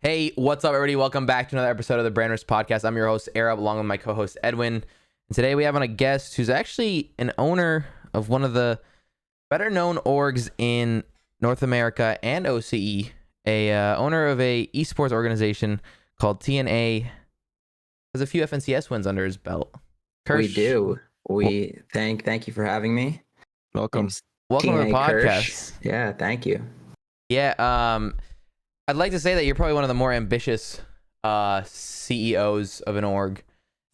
Hey, what's up, everybody? Welcome back to another episode of the Brand Risk Podcast. I'm your host, Arab, along with my co-host, Edwin. And today we have on a guest who's actually an owner of one of the better-known orgs in North America and OCE, owner of a esports organization called TNA. Has a few FNCS wins under his belt. Kirsh. We do. Thank you for having me. Welcome to the podcast. Kirsh. Yeah, thank you. Yeah, I'd like to say that you're probably one of the more ambitious CEOs of an org,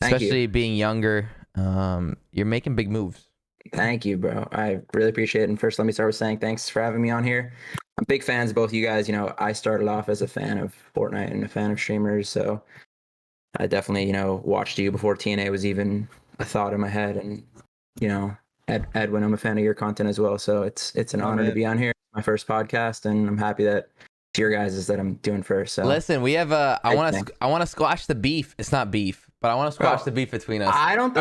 especially being younger. You're making big moves. Thank you, bro. I really appreciate it. And first, let me start with saying thanks for having me on here. I'm big fans of both you guys. You know, I started off as a fan of Fortnite and a fan of streamers, so I definitely, watched you before TNA was even a thought in my head. And, Edwin, I'm a fan of your content as well. So it's an honor to be on here. My first podcast, and I'm happy that it's your guys' that I'm doing first. So listen, we have I want to squash the beef. It's not beef, but I want to squash the beef between us. Stop.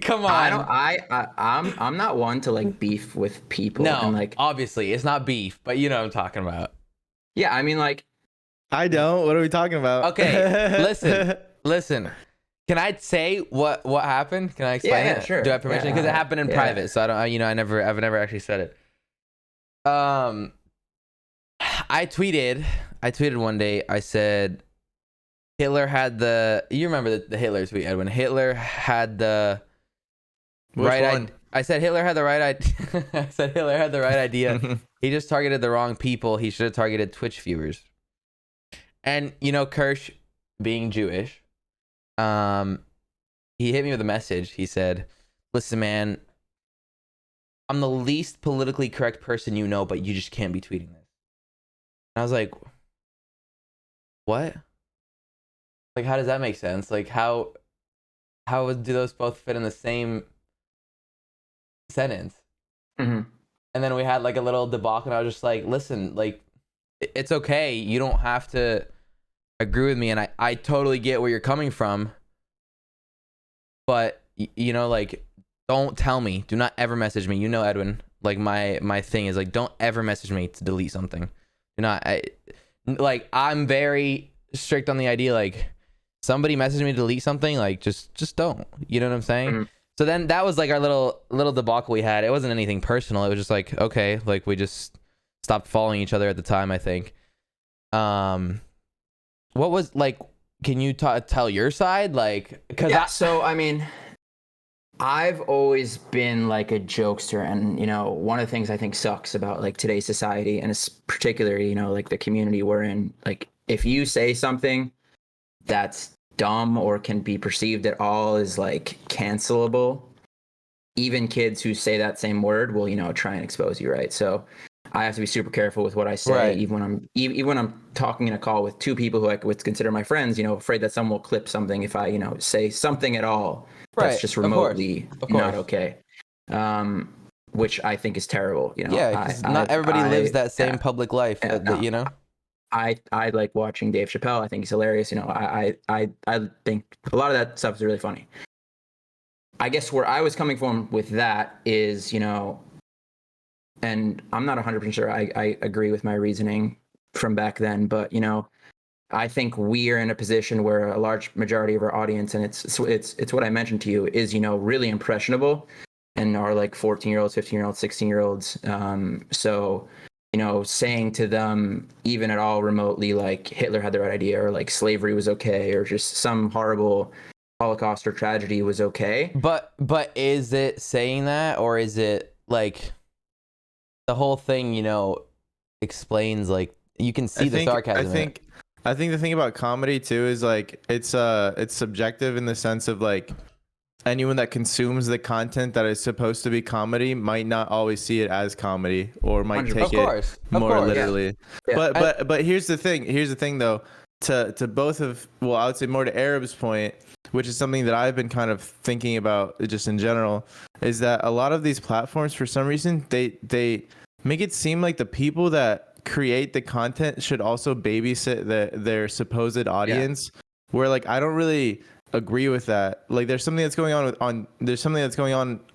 Come on. I'm not one to like beef with people. No, and obviously it's not beef, but you know what I'm talking about. Yeah, I mean, I don't. What are we talking about? Okay, listen. Can I say what happened? Can I explain it? Sure. Do I have permission? Because it happened in private, so I don't. I've never actually said it. I tweeted one day. I said Hitler had the. You remember the Hitler tweet, Edwin? Hitler had the I said Hitler had the right idea. I said Hitler had the right idea. He just targeted the wrong people. He should have targeted Twitch viewers. And Kirsh, being Jewish, he hit me with a message. He said, "Listen, man, I'm the least politically correct person you know, but you just can't be tweeting this." And I was like, what? Like, how does that make sense? Like, how do those both fit in the same sentence? Mm-hmm. And then we had like a little debacle, and I was just like, listen, like, it's okay. You don't have to agree with me, and I totally get where you're coming from. But, like, don't tell me. Do not ever message me. Edwin, like, my thing is, like, don't ever message me to delete something. I'm very strict on the idea, like, somebody messaged me to delete something, like, just don't. You know what I'm saying? Mm-hmm. So then that was like our little debacle we had. It wasn't anything personal. It was just like, okay, like, we just stopped following each other at the time, I think. What was, like, can you tell your side? Like, so I mean, I've always been like a jokester, and one of the things I think sucks about like today's society, and it's particularly like the community we're in, like, if you say something that's dumb or can be perceived at all as like cancelable, even kids who say that same word will try and expose you, right? So I have to be super careful with what I say, right. even when I'm talking in a call with two people who I would consider my friends, afraid that someone will clip something if I say something at all. Right. That's just remotely not okay. Which I think is terrible. Yeah, because not everybody lives that same public life. I like watching Dave Chappelle. I think he's hilarious. I think a lot of that stuff is really funny. I guess where I was coming from with that is, and I'm not 100% sure I agree with my reasoning from back then, but I think we are in a position where a large majority of our audience, and it's what I mentioned to you, is really impressionable, and are like 14-year-olds, 15-year-olds, 16-year-olds. So saying to them even at all remotely like Hitler had the right idea, or like slavery was okay, or just some horrible Holocaust or tragedy was okay. But is it saying that, or is it like the whole thing explains, like, you can see the sarcasm? I think the thing about comedy too is like it's subjective in the sense of like anyone that consumes the content that is supposed to be comedy might not always see it as comedy, or might take it more literally. Yeah. But here's the thing though, to both of, well, I would say more to Arab's point, which is something that I've been kind of thinking about just in general, is that a lot of these platforms, for some reason, they make it seem like the people that create the content should also babysit their supposed audience, where like I don't really agree with that. Like there's something that's going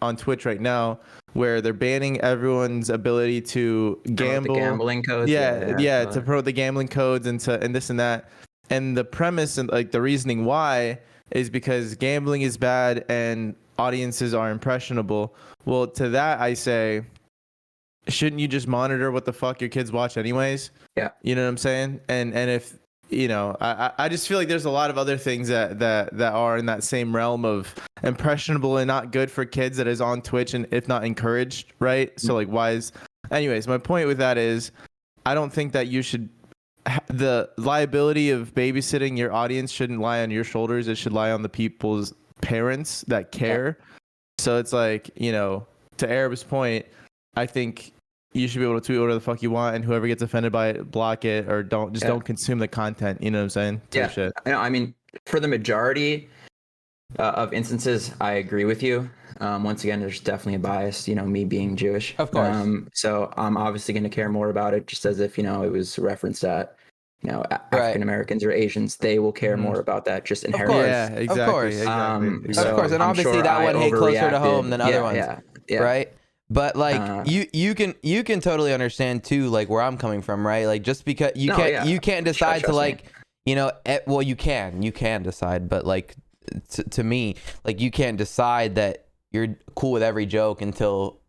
on Twitch right now where they're banning everyone's ability to gamble. The gambling codes. Yeah, to promote the gambling codes and this and that. And the premise and like the reasoning why is because gambling is bad and audiences are impressionable. Well, to that I say, shouldn't you just monitor what the fuck your kids watch anyways? Yeah. You know what I'm saying? And if you know, I just feel like there's a lot of other things that are in that same realm of impressionable and not good for kids that is on Twitch and if not encouraged, right? So like why is anyways, my point with that is I don't think that you should the liability of babysitting your audience shouldn't lie on your shoulders. It should lie on the people's parents that care. Yeah. So it's like, you know, to Arab's point, I think you should be able to tweet whatever the fuck you want, and whoever gets offended by it, block it or don't consume the content. You know what I'm saying? Yeah. Shit. I mean, for the majority of instances, I agree with you. Once again, there's definitely a bias, you know, me being Jewish. Of course. So I'm obviously going to care more about it, just as if, you know, it was referenced that, you know, African Americans or Asians, they will care more about that just inherently. Yeah, exactly. Of course. Exactly. Of course. And obviously that one hit closer to home than other ones. Yeah. Right. But like you can totally understand too, like where I'm coming from, right? Like just because you can't decide to like, you know, well you can decide, but like to me, like you can't decide that you're cool with every joke until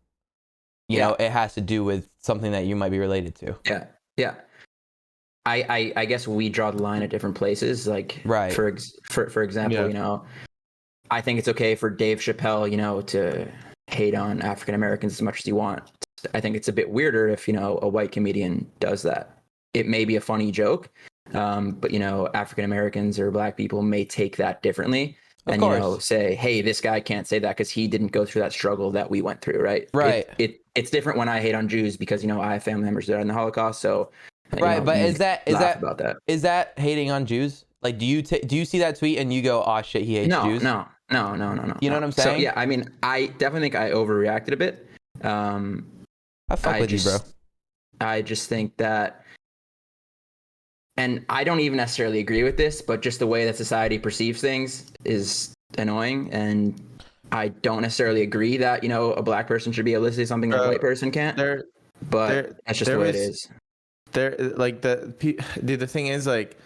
you know it has to do with something that you might be related to. Yeah. I guess we draw the line at different places. Like right. For example, you know, I think it's okay for Dave Chappelle, you know, to hate on African Americans as much as you want. I think it's a bit weirder if, you know, a white comedian does that. It may be a funny joke, but, you know, African Americans or black people may take that differently and, you know, say, hey, this guy can't say that because he didn't go through that struggle that we went through. Right. It's different when I hate on Jews because, you know, I have family members that are in the Holocaust. So, right. But is that hating on Jews? Like, do you see that tweet and you go, oh shit, he hates Jews? No. You know what I'm saying? So yeah, I mean, I definitely think I overreacted a bit. I fuck with you, bro. I just think that, and I don't even necessarily agree with this, but just the way that society perceives things is annoying, and I don't necessarily agree that, you know, a black person should be able to say something that a white person can't. But that's just the way it is. Like the thing is, like,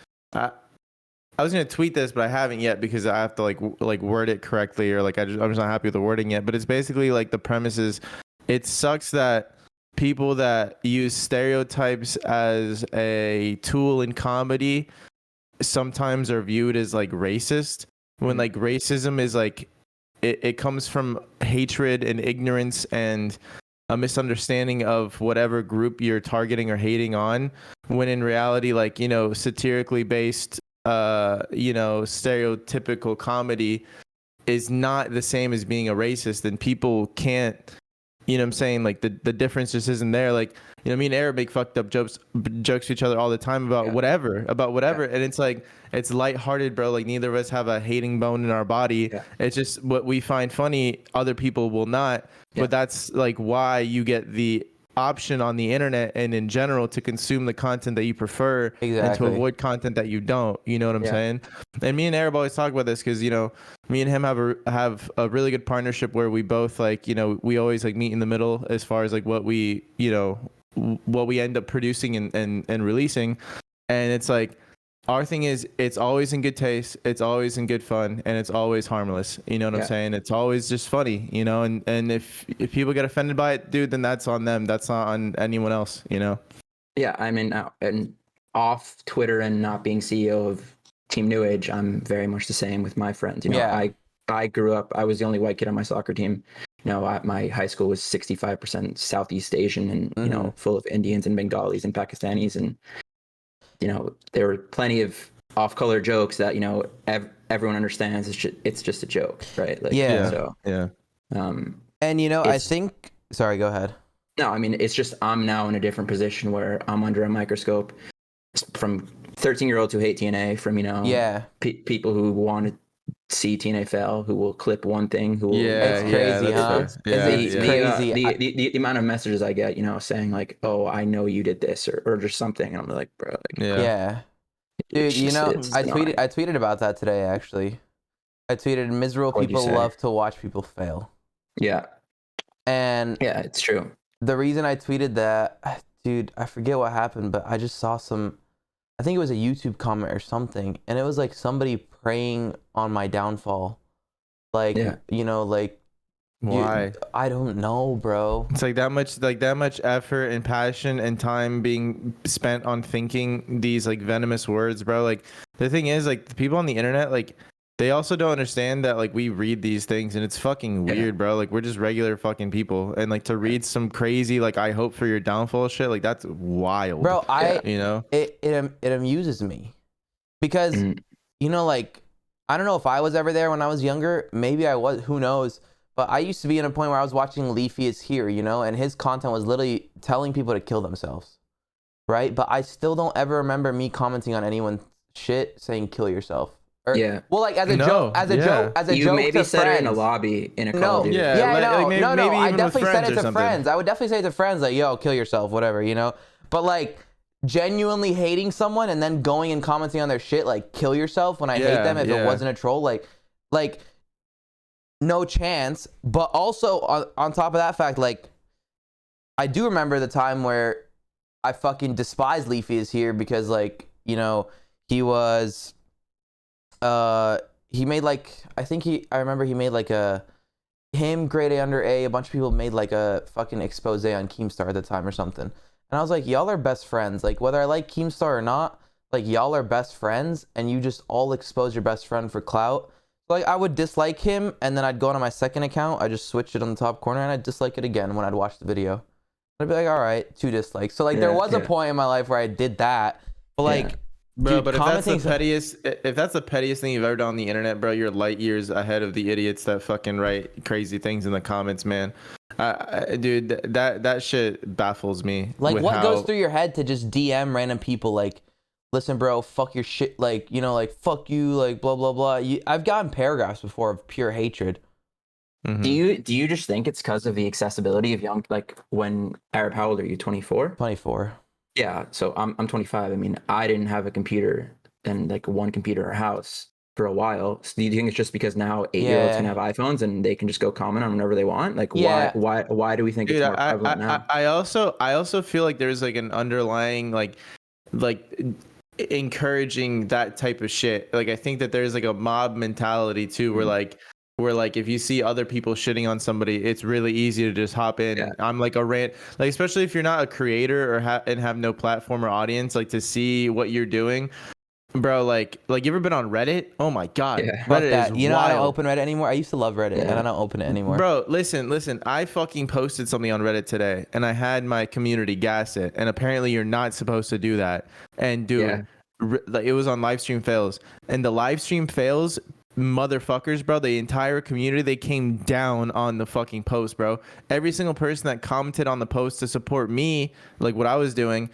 I was gonna tweet this, but I haven't yet because I have to like word it correctly, or like I'm just not happy with the wording yet. But it's basically like the premise is, it sucks that people that use stereotypes as a tool in comedy sometimes are viewed as like racist, when like racism is like it comes from hatred and ignorance and a misunderstanding of whatever group you're targeting or hating on, when in reality, like, you know, satirically based you know, stereotypical comedy is not the same as being a racist, and people can't, you know what I'm saying, like the difference just isn't there. Like, you know, me and Eric make fucked up jokes to each other all the time about whatever, and it's like, it's lighthearted, bro. Like, neither of us have a hating bone in our body. It's just what we find funny, other people will not. But that's like why you get the option on the internet and in general to consume the content that you prefer and to avoid content that you don't. You know what I'm saying? And me and Arab always talk about this because, you know, me and him have a really good partnership where we both, like, you know, we always like meet in the middle as far as like what we, you know, what we end up producing and releasing. And it's like, our thing is, it's always in good taste, it's always in good fun, and it's always harmless. You know what I'm saying? It's always just funny, you know, and if people get offended by it, dude, then that's on them. That's not on anyone else, you know? Yeah, I mean, and off Twitter and not being CEO of Team New Age, I'm very much the same with my friends. You know, I grew up, I was the only white kid on my soccer team. You know, my high school was 65% Southeast Asian and, you know, full of Indians and Bengalis and Pakistanis, and you know, there were plenty of off-color jokes that, you know, everyone understands. It's just a joke, right? Like, and you know, I think. Sorry, go ahead. No, I mean, it's just I'm now in a different position where I'm under a microscope from 13-year-olds who hate TNA, from, you know, people who want to see TNA fail, who will clip one thing, who will, it's crazy, huh? It's crazy. The amount of messages I get, you know, saying like, "Oh, I know you did this," or just something, and I'm like, bro, like, dude, you know, I tweeted about that today, actually. I tweeted, miserable What'd you people say? love to watch people fail. Yeah. And Yeah, it's true. the reason I tweeted that, dude, I forget what happened, but I just saw I think it was a YouTube comment or something, and it was like somebody preying on my downfall. Like, Yeah. Like, Why? I don't know, bro. It's like that much effort and passion and time being spent on thinking these like venomous words, bro. Like the thing is, like the people on the internet, like they also don't understand that like we read these things and it's fucking weird, bro. Like we're just regular fucking people, and like to read some crazy like I hope for your downfall shit, like that's wild, Bro, it amuses me because like I don't know if I was ever there when I was younger. Maybe I was. Who knows? But I used to be in a point where I was watching Leafy is Here, and his content was literally telling people to kill themselves, right? But I still don't ever remember me commenting on anyone's shit saying kill yourself. Well, like as a joke, you joke maybe to said friends. it in a lobby in a Call of Duty. Maybe I even with definitely said friends it or to something. friends. I would definitely say it to friends, like, yo, kill yourself, whatever, But like genuinely hating someone and then going and commenting on their shit, like kill yourself when I hate them if it wasn't a troll, like no chance. But also on top of that fact, like I do remember the time where I fucking despised Leafy is Here because like, he was he made like I remember he made like grade A under A, a bunch of people made like a fucking expose on Keemstar at the time or something. And I was like, y'all are best friends. Like whether I like Keemstar or not, like y'all are best friends and you just all expose your best friend for clout. Like I would dislike him and then I'd go on my second account, I just switched it on the top corner and I'd dislike it again when I'd watch the video. I'd be like, all right, 2 dislikes. So like there was a point in my life where I did that. But like bro, dude, but if that's the pettiest thing you've ever done on the internet, bro, you're light years ahead of the idiots that fucking write crazy things in the comments, man. Dude, that shit baffles me. Like what goes through your head to just DM random people like, listen, bro, fuck your shit, like, like fuck you, like blah blah blah. I've gotten paragraphs before of pure hatred. Mm-hmm. Do you just think it's because of the accessibility of young, like when Arab, how old are you? 24? 24. Yeah, so I'm 25. I mean, I didn't have a computer and like one computer in our house for a while. So do you think it's just because now 8-year-olds can have iPhones and they can just go comment on whenever they want? Like why do we think it's more prevalent now? I also feel like there's like an underlying like encouraging that type of shit. Like I think that there's like a mob mentality too, where like if you see other people shitting on somebody, it's really easy to just hop in. I'm like a rant, like especially if you're not a creator or have no platform or audience, like to see what you're doing, bro. Like you ever been on Reddit? Oh my god, Reddit is wild. I don't open Reddit anymore. I used to love Reddit and I don't open it anymore. Bro, listen. I fucking posted something on Reddit today and I had my community gas it, and apparently you're not supposed to do that. And dude, it was on livestream fails, and the livestream fails motherfuckers, bro, the entire community, they came down on the fucking post, bro. Every single person that commented on the post to support me, like what I was doing,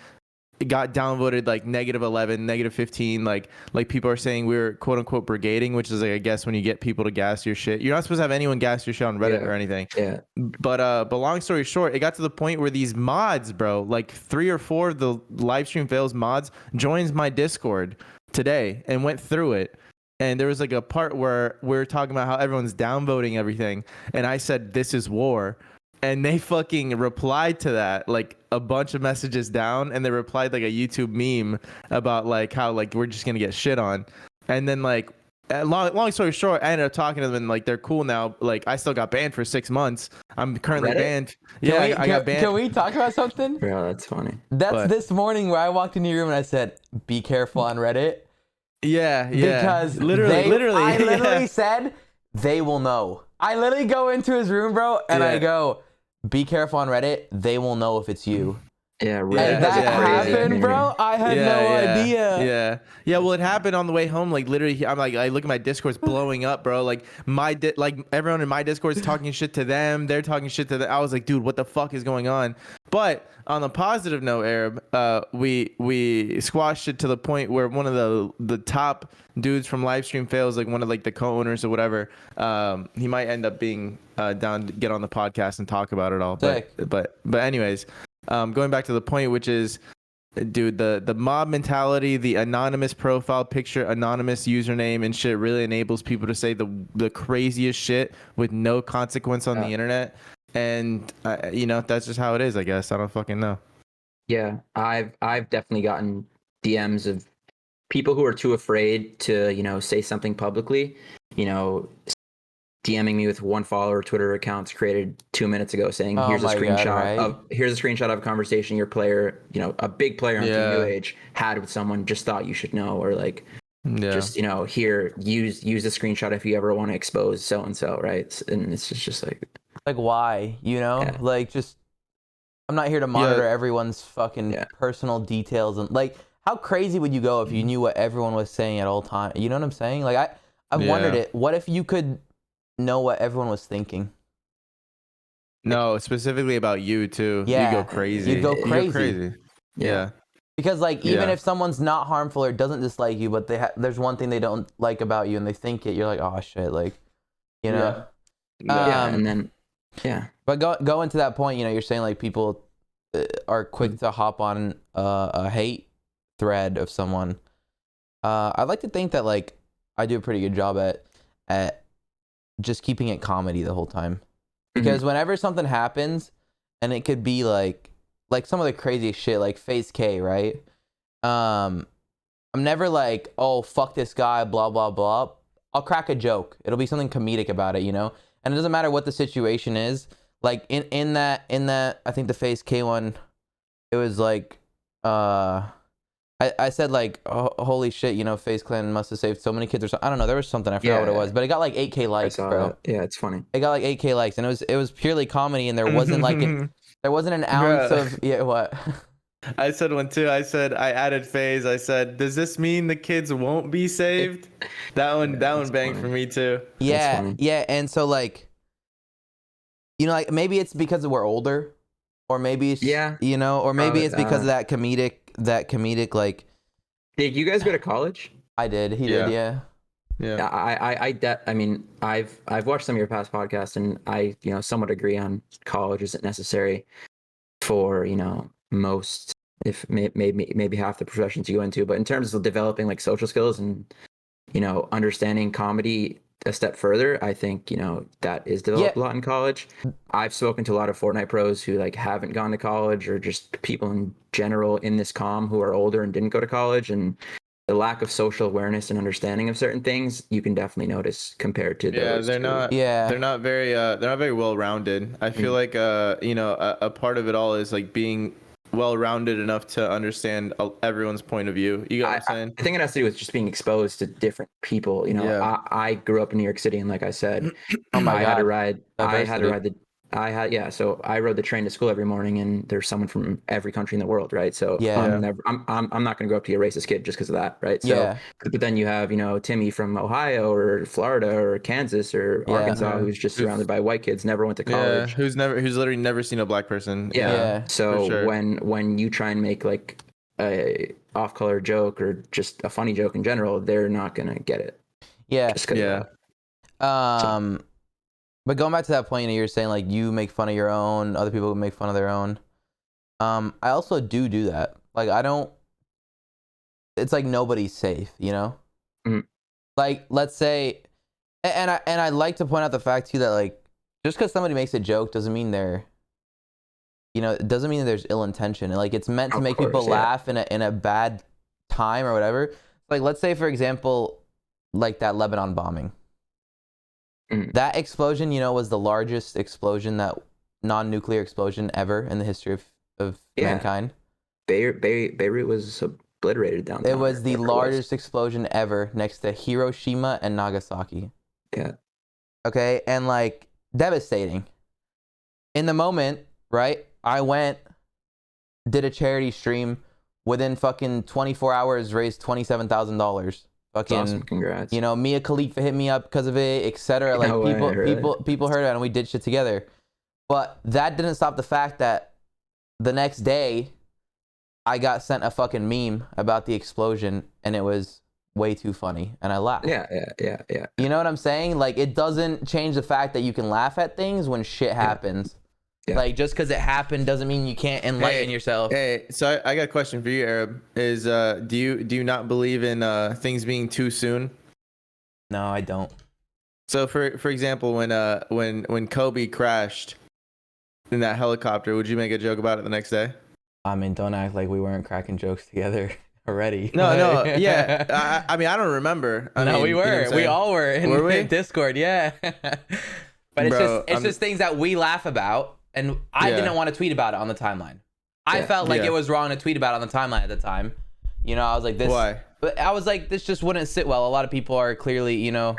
it got downvoted like -11, -15. Like people are saying we were quote unquote brigading, which is like I guess when you get people to gas your shit. You're not supposed to have anyone gas your shit on Reddit or anything. Yeah. But long story short, it got to the point where these mods, bro, like 3 or 4 of the livestream fails mods joins my Discord today and went through it. And there was like a part where we're talking about how everyone's downvoting everything. And I said, this is war. And they fucking replied to that, like a bunch of messages down. And they replied like a YouTube meme about like how like we're just going to get shit on. And then like long story short, I ended up talking to them and like they're cool now. Like I still got banned for 6 months. I'm currently banned. I got banned. Can we talk about something? Yeah, that's funny. This morning where I walked into your room and I said, be careful on Reddit. Yeah. Because literally, I literally said they will know. I literally go into his room, bro, and I go, be careful on Reddit. They will know if it's you. Yeah, Reddit. And that happened, bro. I had no idea. Yeah. Well, it happened on the way home. Like literally, I'm like, I look at my Discord's blowing up, bro. Like like everyone in my Discord's talking shit to them. They're talking shit to them. I was like, dude, what the fuck is going on? But on the positive note, Arab, we squashed it to the point where one of the top dudes from Livestream Fails, like one of like the co-owners or whatever, he might end up being down to get on the podcast and talk about it all. But anyways. Going back to the point, which is dude, the mob mentality, the anonymous profile picture, anonymous username and shit really enables people to say the craziest shit with no consequence on the internet. And that's just how it is, I guess. I don't fucking know. Yeah, I've definitely gotten DMs of people who are too afraid to, say something publicly, DMing me with one follower Twitter accounts created 2 minutes ago saying, Oh here's a my God, screenshot right? of a conversation your player, a big player on Team New Yeah. Age had with someone, just thought you should know, or like, Yeah. just, here, use the screenshot if you ever want to expose so and so, right? And it's just Like, why? Yeah. Like, just, I'm not here to monitor everyone's fucking personal details. And like, how crazy would you go if you knew what everyone was saying at all times? You know what I'm saying? Like, I've wondered it. What if you could know what everyone was thinking? No, specifically about you too. Yeah. You go crazy. You'd go crazy. Yeah. Because like, even if someone's not harmful or doesn't dislike you, but there's one thing they don't like about you and they think it, you're like, oh shit, like, Yeah, and then But going to that point, you're saying like people are quick to hop on a hate thread of someone. I'd like to think that like I do a pretty good job at just keeping it comedy the whole time, because whenever something happens, and it could be like some of the craziest shit, like FaZe K, right? I'm never like, oh fuck this guy, blah blah blah. I'll crack a joke. It'll be something comedic about it, and it doesn't matter what the situation is. Like in that I think the FaZe K one, it was like I said like, oh, holy shit, FaZe Clan must have saved so many kids or something. I don't know, there was something, I forgot what it was, but it got like 8K likes, bro. that. Yeah, it's funny. It got like 8K likes, and it was purely comedy, and there wasn't like an ounce of what. I said one too. I said I added FaZe. I said, does this mean the kids won't be saved? That one banged for me too. Yeah, and so like, like maybe it's because we're older, or maybe it's or maybe it's because of that comedic like. Did you guys go to college? I did. He did. Yeah. I mean, I've watched some of your past podcasts, and I somewhat agree on college isn't necessary for most, if maybe half the professions you go into, but in terms of developing like social skills and understanding comedy a step further, I think that is developed a lot in college. I've spoken to a lot of Fortnite pros who like haven't gone to college, or just people in general in this comm who are older and didn't go to college, and the lack of social awareness and understanding of certain things you can definitely notice compared to those they're not very well rounded. I feel like a part of it all is like being well-rounded enough to understand everyone's point of view. You know what I'm saying? I think it has to do with just being exposed to different people. I grew up in New York City, and like I said, oh my God, so I rode the train to school every morning, and there's someone from every country in the world, right? So I'm not going to grow up to be a racist kid just because of that, right? So, but then you have Timmy from Ohio or Florida or Kansas or Arkansas who's just surrounded by white kids, never went to college, who's literally never seen a black person. So sure. when you try and make like a off-color joke or just a funny joke in general, they're not gonna get it. But going back to that point, you're saying like you make fun of your own, other people make fun of their own. I also do that. Like I don't. It's like nobody's safe, Like let's say, and I like to point out the fact too that like just because somebody makes a joke doesn't mean they're. It doesn't mean that there's ill intention. Like it's meant to make people laugh in a bad time or whatever. Like let's say for example, like that Lebanon bombing. That explosion, was the largest explosion, that non-nuclear explosion ever in the history of mankind. Beirut was obliterated down there. It was the largest explosion ever, next to Hiroshima and Nagasaki. Yeah. Okay, and like devastating. In the moment, right? I went, did a charity stream. Within fucking 24 hours, raised $27,000. Fucking, awesome. Congrats. Mia Khalifa hit me up because of it, etc. Like people heard it, and we did shit together. But that didn't stop the fact that the next day I got sent a fucking meme about the explosion, and it was way too funny, and I laughed. Yeah. You know what I'm saying? Like it doesn't change the fact that you can laugh at things when shit happens. Yeah. Like, just because it happened doesn't mean you can't enlighten yourself. Hey, so I got a question for you, Arab. Is do you not believe in things being too soon? No, I don't. So for example, when Kobe crashed in that helicopter, would you make a joke about it the next day? I mean, don't act like we weren't cracking jokes together already. No, yeah. I mean, I don't remember. I No, mean, we you know what were. I'm We saying? all were in Were we? Discord, yeah. But it's Bro, just things that we laugh about, and I Yeah. didn't want to tweet about it on the timeline. I Yeah. felt like Yeah. it was wrong to tweet about it on the timeline at the time. You know, I was like, this. Why? But I was like, this just wouldn't sit well. A lot of people are clearly, you know,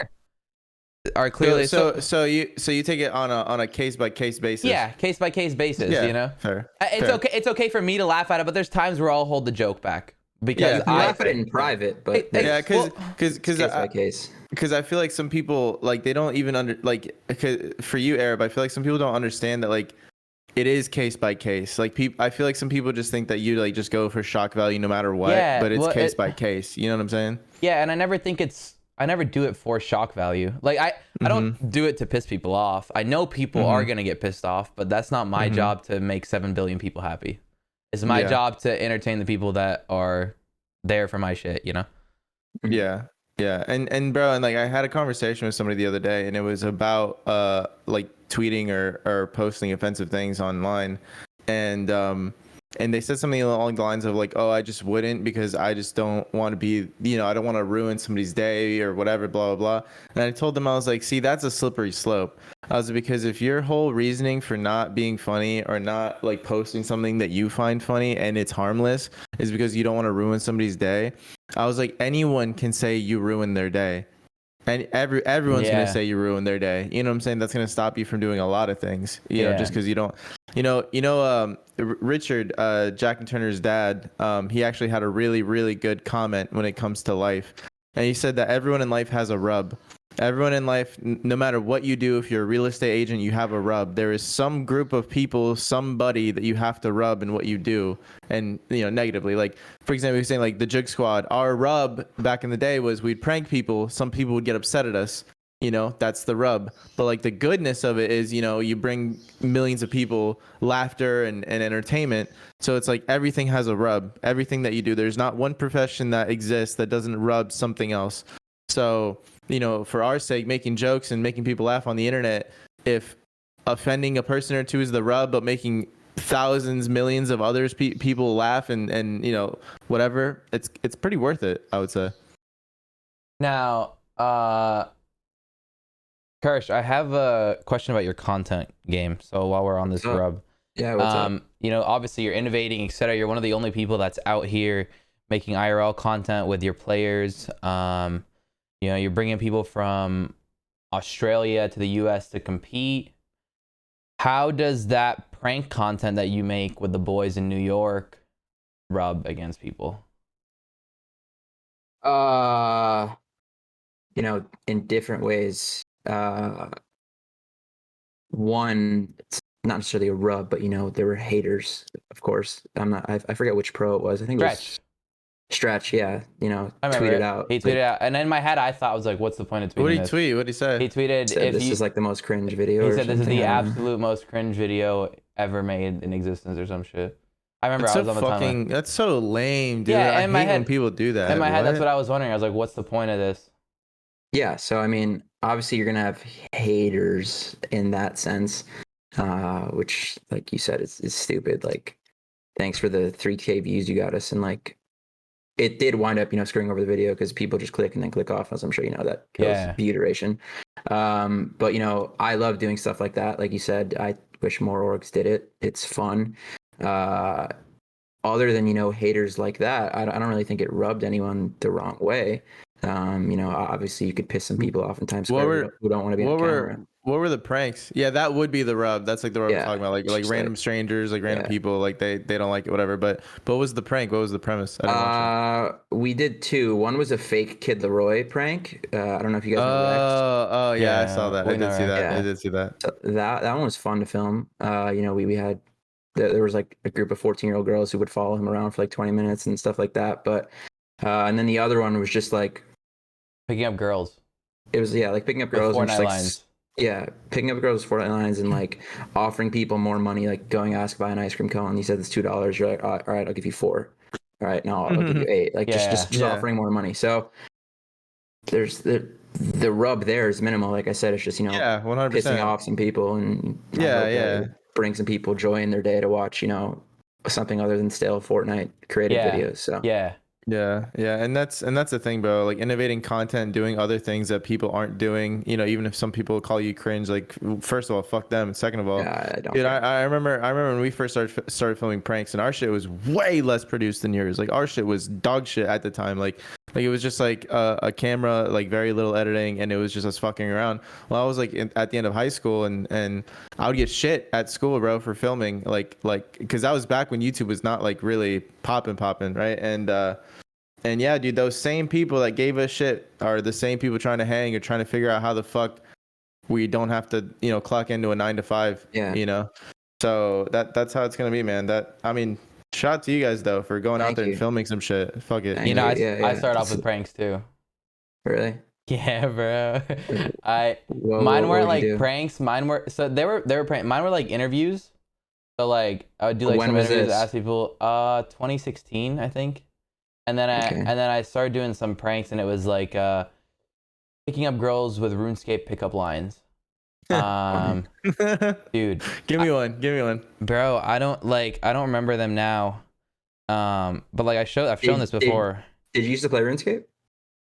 are clearly So you take it on a case by case basis. yeah, case by case basis. Yeah, You know, fair. It's fair. okay. It's okay for me to laugh at it, but there's times where I'll hold the joke back because Yeah. I I laugh at it in private, but Hey, Yeah, well, because case by case. because I feel like some people like they don't even for you, Arab, I feel like some people don't understand that like it is case by case. Like I feel like some people just think that you like just go for shock value no matter what, Yeah, but it's well, case by case. You know what I'm saying? yeah, and I never do it for shock value. Like I don't do it to piss people off. I know people are gonna get pissed off, but that's not my job to make 7 billion people happy. It's my Yeah. job to entertain the people that are there for my shit, you know? Yeah. Yeah. And bro, and like I had a conversation with somebody the other day and it was about like tweeting or posting offensive things online. And they said something along the lines of like, oh, I just wouldn't because I just don't want to be, you know, I don't want to ruin somebody's day or whatever, blah, blah, blah. And I told them, I was like, see, that's a slippery slope. I was like, because if your whole reasoning for not being funny or not like posting something that you find funny and it's harmless is because you don't want to ruin somebody's day, I was like, anyone can say you ruined their day. And everyone's Yeah. gonna say you ruined their day. You know what I'm saying? That's gonna stop you from doing a lot of things. You know, Yeah. just because you don't. Richard, Jack and Turner's dad. He actually had a really, really good comment when it comes to life, and he said that everyone in life has a rub. Everyone in life, no matter what you do, if you're a real estate agent, you have a rub. There is some group of people, somebody that you have to rub in what you do, and you know, negatively. Like for example, he was saying like the Jug Squad. Our rub back in the day was we'd prank people. Some people would get upset at us. You know, that's the rub. But like the goodness of it is, you know, you bring millions of people laughter and entertainment. So it's like everything has a rub. Everything that you do, there's not one profession that exists that doesn't rub something else. So, you know, for our sake, making jokes and making people laugh on the internet, if offending a person or two is the rub, but making thousands, millions of others people laugh and you know, whatever, it's pretty worth it, I would say. Now, Kirsh, I have a question about your content game. So while we're on this rub, Yeah, what's up? you know, obviously you're innovating, etc. You're one of the only people that's out here making IRL content with your players. You know, you're bringing people from Australia to the US to compete. How does that prank content that you make with the boys in New York rub against people? You know, in different ways. One, it's not necessarily a rub, but you know, there were haters, of course. I forget which pro it was. I think it was Stretch, yeah. You know, I remember tweeted it. out. He tweeted out, and in my head, I thought I was like, "What's the point of tweeting What did he this?" tweet? What did he say? He tweeted, Said "If this you," is like the most cringe video. he or said, "This is something, the I don't know. absolute most cringe video ever made in existence," or some shit. I remember That's I was so on the timeline. fucking. That's so lame, dude. Yeah, I in my hate head- when people do that. In my head, that's what I was wondering. I was like, "What's the point of this?" Yeah, so I mean, obviously you're gonna have haters in that sense, which, like you said, is stupid. Like, thanks for the 3K views you got us, and like, it did wind up, you know, screwing over the video because people just click and then click off, as I'm sure you know that kills Yeah. view duration. But you know, I love doing stuff like that. Like you said, I wish more orgs did it. It's fun. Other than, you know, haters like that, I don't really think it rubbed anyone the wrong way. You know, obviously you could piss some people off in Times Square who don't want to be on camera. What were the pranks? Yeah, that would be the rub. That's like the rub I'm Yeah, talking about. Like just random like- strangers, like random yeah. people, like they don't like it, whatever. But what was the prank? What was the premise? I didn't watch it. We did two. One was a fake Kid Leroy prank. I don't know if you guys know Rex. Oh yeah, I saw that. we I know did see Rex. that. Yeah. I did see that. So that one was fun to film. You know, we had there was like a group of 14-year-old girls who would follow him around for like 20 minutes and stuff like that. But and then the other one was just like Picking up girls. it was like picking up With girls and Fortnite just like lines. Yeah, picking up girls' Fortnite lines and like offering people more money, like going ask buy an ice cream cone. He said it's $2. You're like, all right, I'll give you 4. All right, no, I'll give you 8. Like just Yeah. offering more money. So there's the rub there is minimal. Like I said, it's just Yeah, pissing 100%. off some people, and I Yeah, hope that yeah. it brings some people joy in their day to watch something other than stale Fortnite created videos. So Yeah. Yeah, and that's the thing, bro. Like innovating content, doing other things that people aren't doing. Even if some people call you cringe, like first of all, fuck them. Second of all, yeah, I don't. dude, I remember when we first started filming pranks, and our shit was way less produced than yours. Like our shit was dog shit at the time. Like it was just like a camera, like very little editing, and it was just us fucking around. Well, I was like at the end of high school, and I would get shit at school, bro, for filming, like because that was back when YouTube was not like really popping, right? And yeah, dude, those same people that gave us shit are the same people trying to hang or trying to figure out how the fuck we don't have to, clock into a 9 to 5. Yeah. So that's how it's gonna be, man. Shout out to you guys though for going out Thank there you. and filming some shit. Fuck it. Thank I started off with pranks too. Really? Yeah, bro. What Mine weren't would you like do? pranks. Mine were they were prank. Mine were like interviews. So like I would do like When some was interviews, this? ask people. 2016, I think. And then Okay. I started doing some pranks, and it was like picking up girls with RuneScape pickup lines. Dude, Give me one. bro, I don't remember them now. But like I've shown this before. Did you used to play RuneScape?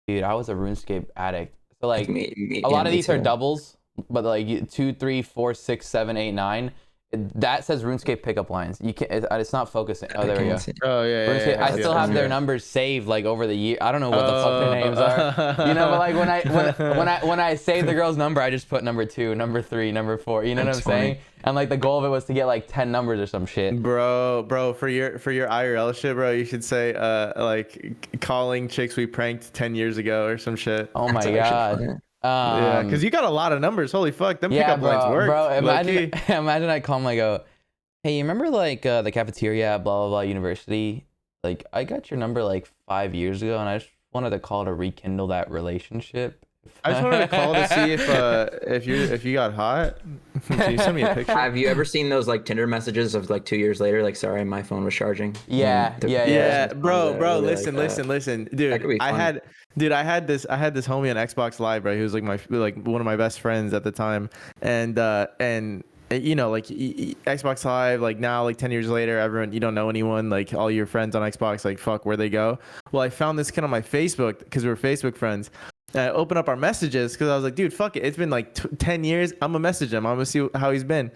Dude, I was a RuneScape addict. So like A a lot of these are doubles, but like 2, 3, 4, 6, 7, 8, 9. That says RuneScape pickup lines. You can't. It's not focusing. Oh, there we go. Oh yeah. RuneScape, I still have their numbers saved like over the year. I don't know what the fuck their names are. But like when I save the girl's number, I just put number 2, number 3, number 4. You know what I'm saying? And like the goal of it was to get like 10 numbers or some shit. Bro, for your IRL shit, bro, you should say like calling chicks we pranked 10 years ago or some shit. Oh my god. Yeah, because you got a lot of numbers. Holy fuck, them pickup lines work. Bro, imagine I call him, I go, hey, you remember like the cafeteria at blah blah blah university? Like I got your number like 5 years ago, and I just wanted to call to rekindle that relationship. I just wanted to call to see if you got hot. Can you send me a picture? Have you ever seen those like Tinder messages of like 2 years later? Like, sorry, my phone was charging. Yeah. Bro, listen, That could be dude. I had this homie on Xbox Live, bro. He was like one of my best friends at the time, and like Xbox Live, like now, like 10 years later, everyone, you don't know anyone, like all your friends on Xbox, like fuck, where'd they go? Well, I found this kid on my Facebook because we were Facebook friends. And I opened up our messages because I was like, dude, fuck it. It's been like 10 years. I'm gonna message him. I'm gonna see how he's been.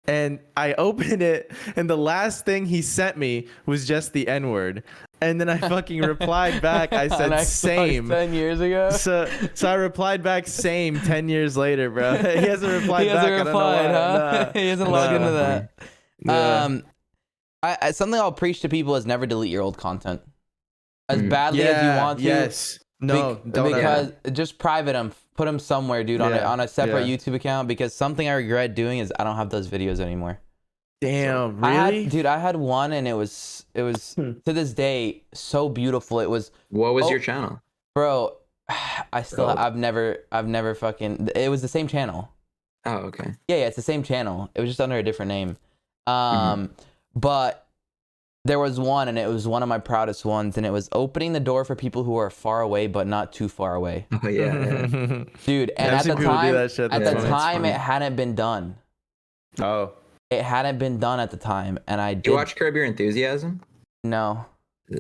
And I opened it, and the last thing he sent me was just the N-word. And then I fucking replied back. I said same. 10 years ago. So I replied back same 10 years later, bro. He hasn't replied back. I don't know why. Huh? He hasn't logged into that. Yeah. I something I'll preach to people is never delete your old content as badly as you want to. Yes. No, don't because just private them, put them somewhere, dude, on a separate YouTube account. Because something I regret doing is I don't have those videos anymore. Damn, really? I had one, and it was to this day so beautiful. It was. What was your channel, bro? I've never fucking. It was the same channel. Oh, okay. Yeah, it's the same channel. It was just under a different name. But there was one, and it was one of my proudest ones, and it was opening the door for people who are far away but not too far away. Oh yeah. Dude. And at the time, it hadn't been done. Oh. It hadn't been done at the time, and I did. You watch Curb Your Enthusiasm? No.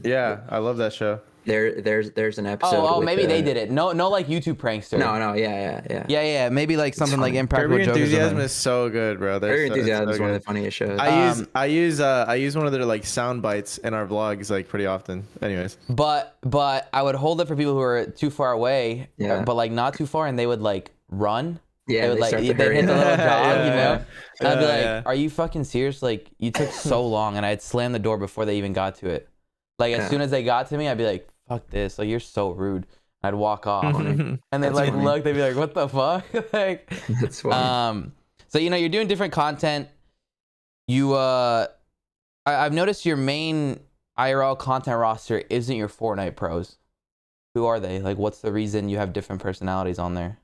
Yeah, I love that show. There's an episode. Oh, maybe they did it. No, like YouTube prankster. No, yeah. Yeah. Maybe like something like Impractical Curb Your Jokers. Enthusiasm is so good, bro. Curb Your Enthusiasm is one of the funniest shows. I use one of their like sound bites in our vlogs like pretty often. Anyways. But I would hold it for people who are too far away, but like not too far, and they would like run. Yeah, they would like hit the little jog, you know. And I'd be like, "Are you fucking serious? Like you took so long," and I'd slam the door before they even got to it. Like as soon as they got to me, I'd be like, "Fuck this! Like you're so rude." I'd walk off, and they'd like look. They'd be like, "What the fuck?" Like, that's funny. So you're doing different content. I've noticed your main IRL content roster isn't your Fortnite pros. Who are they? Like, what's the reason you have different personalities on there?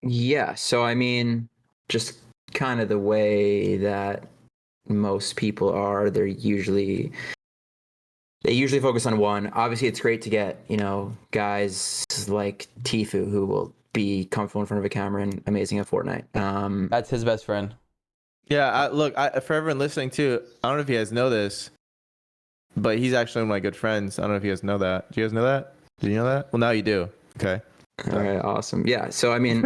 Yeah, so I mean, just kind of the way that most people are. They usually focus on one. Obviously, it's great to get, guys like Tfue who will be comfortable in front of a camera and amazing at Fortnite. That's his best friend. Yeah, for everyone listening too, I don't know if you guys know this, but he's actually one of my good friends. I don't know if you guys know that. Do you guys know that? Did you know that? Well, now you do. Okay. All right, awesome. Yeah, so I mean,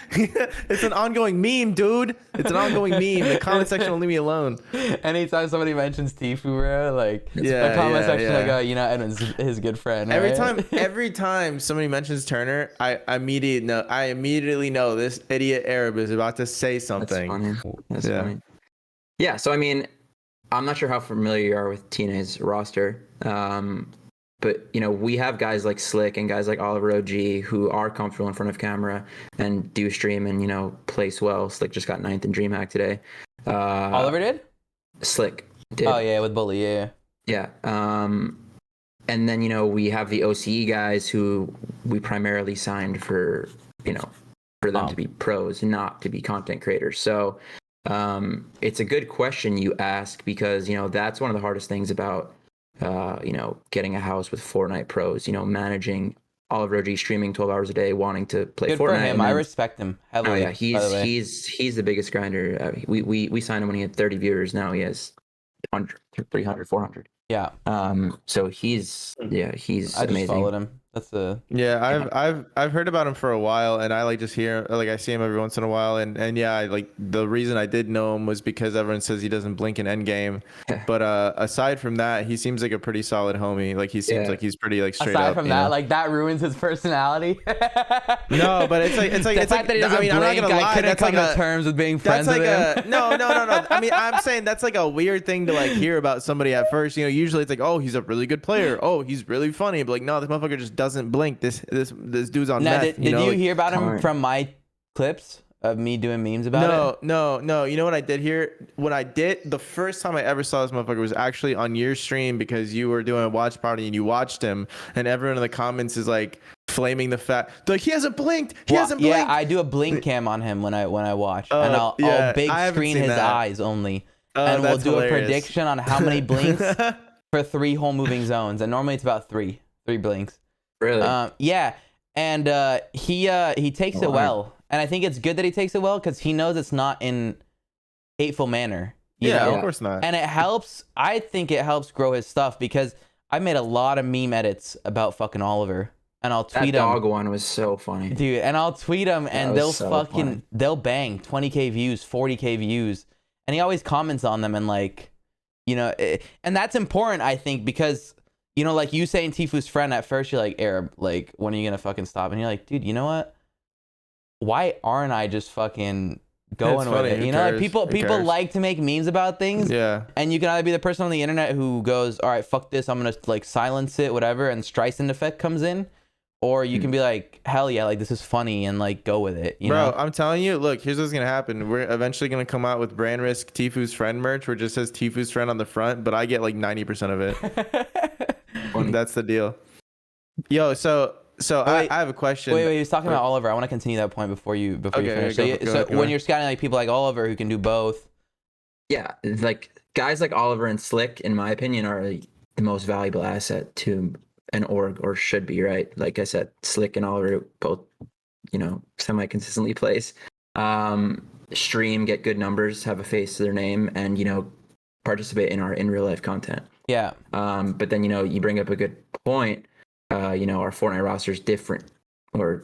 it's an ongoing meme, dude. It's an ongoing meme. The comment section will leave me alone. Anytime somebody mentions Tfue, bro, like Yeah, the comment yeah, section, yeah. like, Edwin's his good friend. Every time somebody mentions Turner, I immediately know this idiot Arab is about to say something. That's funny. Yeah, so I mean, I'm not sure how familiar you are with TNA's roster. But we have guys like Slick and guys like Oliver OG who are comfortable in front of camera and do stream and place well. Slick just got 9th in DreamHack today. Oliver did? Slick did. Oh yeah, with Bully, yeah. Yeah. And then we have the OCE guys who we primarily signed for them to be pros, not to be content creators. So it's a good question you ask because that's one of the hardest things about getting a house with Fortnite pros, managing Oliver OG streaming 12 hours a day, wanting to play Good Fortnite. For him. I respect him heavily. Oh yeah, he's the biggest grinder. We signed him when he had 30 viewers. Now he has 100, 300, 400. Yeah. So he's I amazing. just followed him. That's the I've heard about him for a while, and I just hear I see him every once in a while, and the reason I did know him was because everyone says he doesn't blink in endgame, but aside from that, he seems like a pretty solid homie. Like he seems like he's pretty straight up. Aside from that, that ruins his personality. No, but it's the fact that he doesn't blink, I'm not gonna lie. Couldn't come to terms with being friends with him. No. I mean, I'm saying that's like a weird thing to hear about somebody at first. Usually it's like, oh, he's a really good player. Oh, he's really funny. But no, this motherfucker just doesn't blink. This dude's on meth. Did you hear about him from my clips of me doing memes about it? No. You know what I did here? The first time I ever saw this motherfucker was actually on your stream because you were doing a watch party and you watched him, and everyone in the comments is flaming the fact he hasn't blinked. He hasn't blinked. Yeah, I do a blink cam on him when I watch, and I'll big screen his eyes only, and we'll do a prediction on how many blinks for 3 whole moving zones, and normally it's about three blinks. Really? Yeah, and he takes it well, and I think it's good that he takes it well because he knows it's not in hateful manner. You know? Of course not. And it helps. I think it helps grow his stuff because I made a lot of meme edits about fucking Oliver, and I'll tweet that him. Dog one was so funny, dude. And I'll tweet him, and they'll bang 20K views, 40K views, and he always comments on them, and and that's important, I think, because. Like you saying Tfue's friend at first, you're like, Arab, when are you gonna fucking stop? And you're like, dude, you know what? Why aren't I just fucking going with it? People like to make memes about things. Yeah. And you can either be the person on the internet who goes, all right, fuck this, I'm gonna silence it, whatever, and Streisand effect comes in. Or you can be like, hell yeah, this is funny, and go with it. You know? I'm telling you, look, here's what's gonna happen. We're eventually gonna come out with brand risk Tfue's friend merch, where it just says Tfue's friend on the front, but I get 90% of it. That's the deal. Yo, so I have a question. Wait, he was talking about Oliver. I want to continue that point before you finish. Go ahead. When you're scouting people like Oliver who can do both. Yeah, guys like Oliver and Slick, in my opinion, are the most valuable asset to an org, or should be, right? Like I said, Slick and Oliver both, semi-consistently plays. Stream, get good numbers, have a face to their name, and, participate in our in real life content. Yeah. But then, you bring up a good point. Our Fortnite roster is different. Or,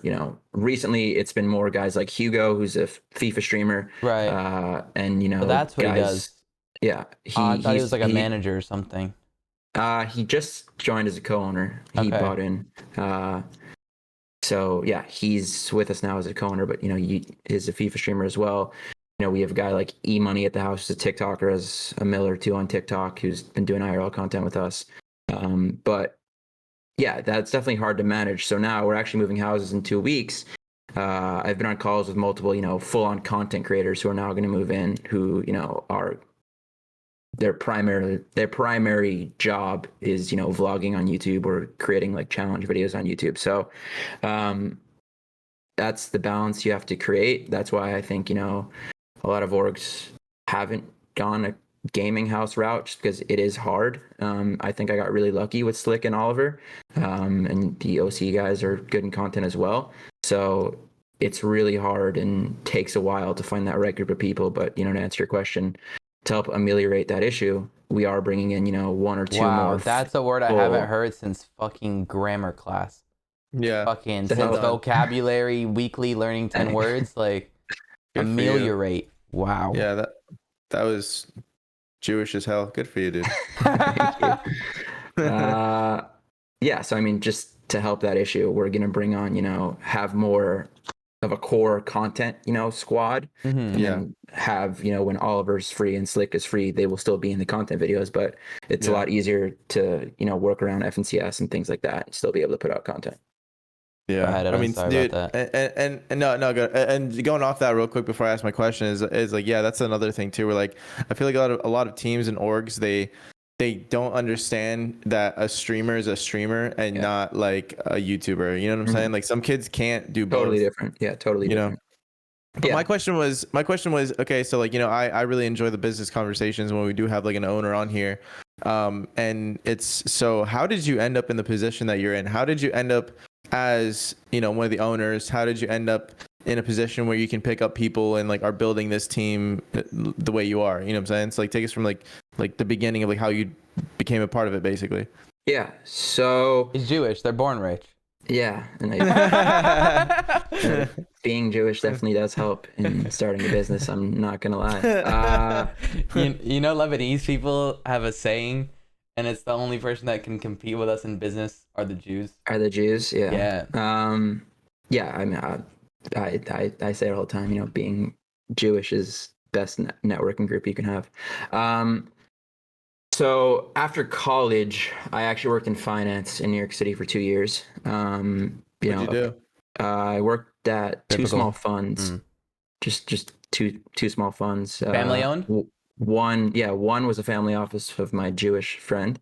recently it's been more guys like Hugo, who's a FIFA streamer. Right. And, but that's what he does. Yeah. I thought he was a manager or something. He just joined as a co-owner. He bought in. So yeah, he's with us now as a co-owner, but he is a FIFA streamer as well. We have a guy like E-Money at the house, who's a TikToker, as a mill or two on TikTok, who's been doing IRL content with us. But yeah, that's definitely hard to manage. So now we're actually moving houses in 2 weeks. I've been on calls with multiple, full-on content creators who are now going to move in, who, are their primary job is, vlogging on YouTube or creating challenge videos on YouTube. So that's the balance you have to create. That's why I think, a lot of orgs haven't gone a gaming house route just because it is hard. I think I got really lucky with Slick and Oliver, and the OC guys are good in content as well. So it's really hard and takes a while to find that right group of people. But, to answer your question, to help ameliorate that issue, we are bringing in, one or two more. Wow, that's a word I haven't heard since fucking grammar class. Yeah. Fucking So since hold on. vocabulary weekly learning 10 words, like Good for you. ameliorate. Wow. Yeah, that was Jewish as hell. Good for you, dude. Thank you. Yeah, so I mean, just to help that issue, we're gonna bring on, have more of a core content, squad, Mhm. and then have, when Oliver's free and Slick is free, they will still be in the content videos, but it's a lot easier to, work around FNCS and things like that and still be able to put out content. Go ahead, I Evan. mean, Sorry dude, about that. and no, go. And going off that real quick before I ask my question is like, yeah, that's another thing too. Where like, I feel like a lot of teams and orgs, they don't understand that a streamer is a streamer and not like a YouTuber. You know what I'm saying? Like some kids can't do both. Totally different. Yeah, totally different. But my question was, okay, so like, I really enjoy the business conversations when we do have like an owner on here. And so how did you end up in the position that you're in? How did you end up as, one of the owners? How did you end up in a position where you can pick up people and like are building this team the way you are? You know what I'm saying? It's like, take us from like the beginning of like how you became a part of it, basically. Yeah. So He's Jewish. They're born rich. yeah, and being Jewish definitely does help in starting a business. I'm not gonna lie. You know, Lebanese people have a saying, and it's the only person that can compete with us in business are the Jews. Are the Jews? Yeah. Yeah. Yeah. I mean, I say it all the time. Being Jewish is best networking group you can have. So after college, I actually worked in finance in New York City for 2 years. What'd you do? I worked at two Typical. small funds, just two small funds. Family owned? One was a family office of my Jewish friend,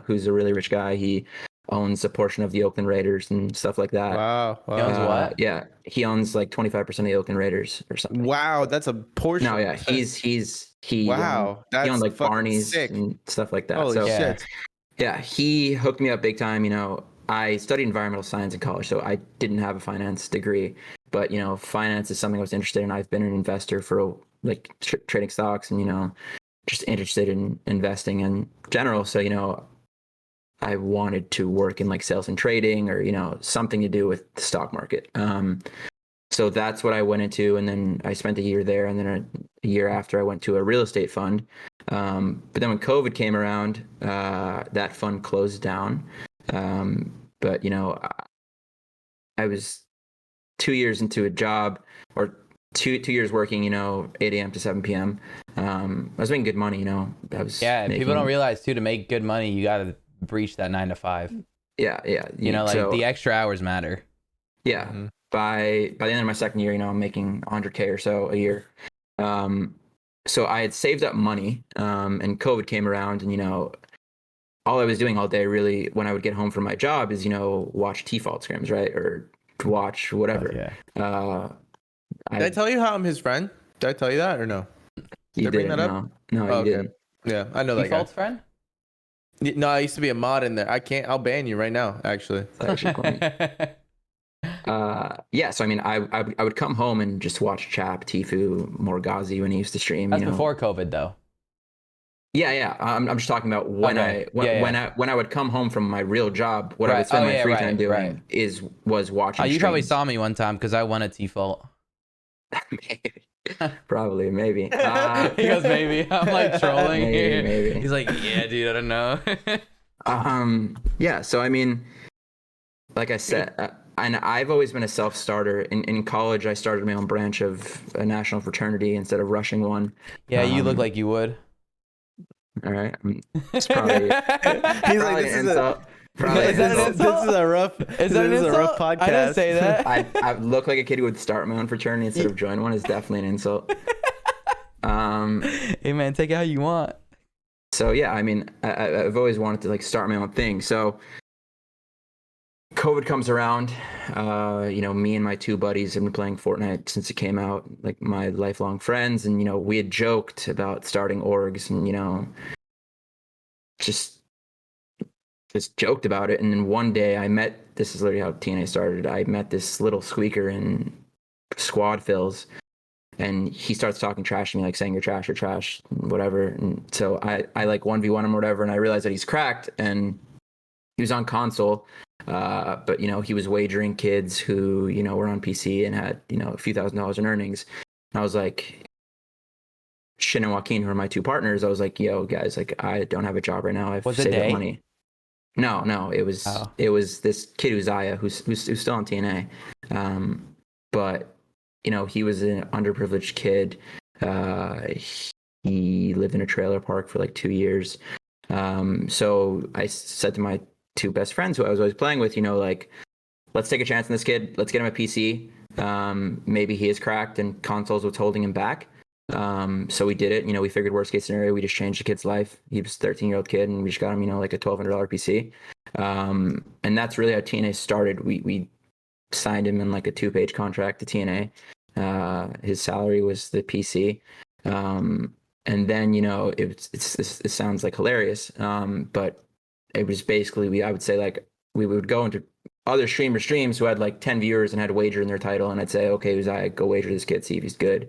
who's a really rich guy. He owns a portion of the Oakland Raiders and stuff like that. Wow. He owns what? Yeah, he owns like 25% of the Oakland Raiders or something. Wow, that's a portion. No, yeah, he Wow, he owned like fucking Barney's sick. and stuff like that. Holy So shit. yeah, he hooked me up big time. I studied environmental science in college, so I didn't have a finance degree, but finance is something I was interested in. I've been an investor for like trading stocks and just interested in investing in general. So I wanted to work in like sales and trading or something to do with the stock market. So that's what I went into, and then I spent a year there, and then a year after I went to a real estate fund. But then when COVID came around, that fund closed down. But I was 2 years into a job, or two years working, 8 a.m. to 7 p.m. I was making good money, I was People don't realize too, to make good money, you got to breach that 9 to 5. Yeah. The extra hours matter. Yeah. Mm-hmm. By the end of my second year, I'm making 100K or so a year. So I had saved up money, and COVID came around, and all I was doing all day really when I would get home from my job is watch T-fault scrims, right, or watch whatever. Did I tell you how I'm his friend? Did I tell you that or no? Did I bring that up? No, you didn't. Yeah, I know that guy. T-fault's friend? No, I used to be a mod in there. I'll ban you right now, actually. Yeah, so I mean, I would come home and just watch Chap, Tifu, Morgazi when he used to stream. That's before COVID, though. Yeah. I'm just talking about when I would come home from my real job. What I would spend my free time doing was watching. You streams. probably saw me one time because I won a T-fault. Probably, maybe. He goes, maybe. I'm like trolling here. Maybe. He's like, yeah, dude, I don't know. Yeah. So I mean, like I said, and I've always been a self-starter. In college, I started my own branch of a national fraternity instead of rushing one. Yeah, you look like you would. All right. It's probably. He's like, this is a rough. Is that a rough podcast? I didn't say that. I look like a kid who would start my own fraternity instead of join one is definitely an insult. Hey man, take it how you want. So yeah, I mean, I've always wanted to like start my own thing. So COVID comes around. Me and my two buddies have been playing Fortnite since it came out, like my lifelong friends. And, we had joked about starting orgs and, just joked about it. And then one day this is literally how TNA started. I met this little squeaker in squad fills, and he starts talking trash to me, like saying you're trash, whatever. And so I like 1v1 him or whatever. And I realized that he's cracked, and he was on console. But he was wagering kids who were on PC and had a few $1,000s in earnings. And I was like, Shin and Joaquin, who are my two partners, I was like, yo guys, like I don't have a job right now. I've saved up money. No, it was this kid Uzziah who's still on TNA. But he was an underprivileged kid. He lived in a trailer park for like 2 years. So I said to my two best friends who I was always playing with, like, let's take a chance on this kid. Let's get him a PC. Maybe he is cracked and consoles was holding him back. So we did it. We figured worst case scenario, we just changed the kid's life. He was a 13-year-old kid, and we just got him, like a $1,200 PC. And that's really how TNA started. We signed him in like a 2-page contract to TNA. His salary was the PC. And then, it sounds like hilarious. But it was basically, I would say, like, we would go into other streams who had like 10 viewers and had a wager in their title, and I'd say, okay, Uzziah, go wager this kid, see if he's good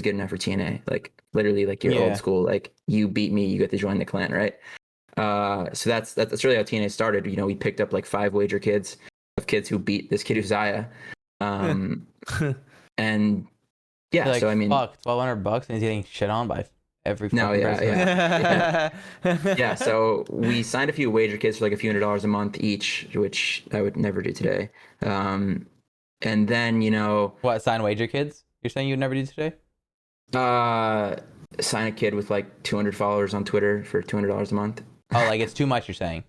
enough for TNA. Like literally, like you're old school, like you beat me, you get to join the clan, right? So that's really how TNA started. We picked up like 5 wager kids who beat this kid Uzziah. And yeah, like, so I mean, fuck, $1,200 and he's getting shit on by every no, yeah. Yeah, so we signed a few wager kids for like a few $100s a month each, which I would never do today. And then, what, sign wager kids? You're saying you'd never do today? Sign a kid with like 200 followers on Twitter for $200 a month. Oh, like it's too much, you're saying?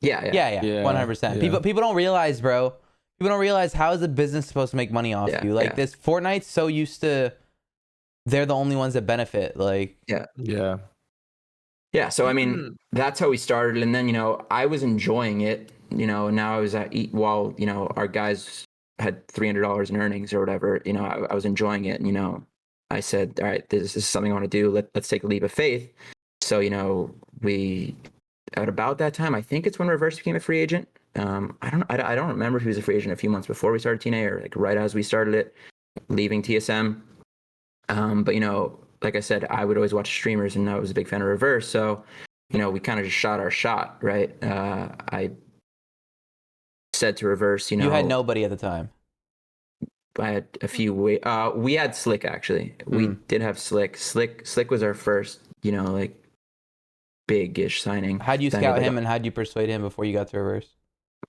Yeah, 100%. Yeah. People don't realize, bro. People don't realize, how is a business supposed to make money off you? Like this Fortnite's so used to, they're the only ones that benefit. Like yeah. So I mean, that's how we started. And then I was enjoying it. Now I was while our guys had $300 in earnings or whatever. I was enjoying it. And I said, all right, this is something I want to do. Let's take a leap of faith. So we at about that time, I think it's when Reverse became a free agent. I don't remember if he was a free agent a few months before we started TNA or like right as we started it, leaving TSM. But like I said, I would always watch streamers, and I was a big fan of Reverse. So, we kind of just shot our shot, right? I said to Reverse, you had nobody at the time. I had a few. We had Slick actually. We did have Slick. Slick was our first, like big-ish signing. How'd you scout him, and how'd you persuade him before you got to Reverse?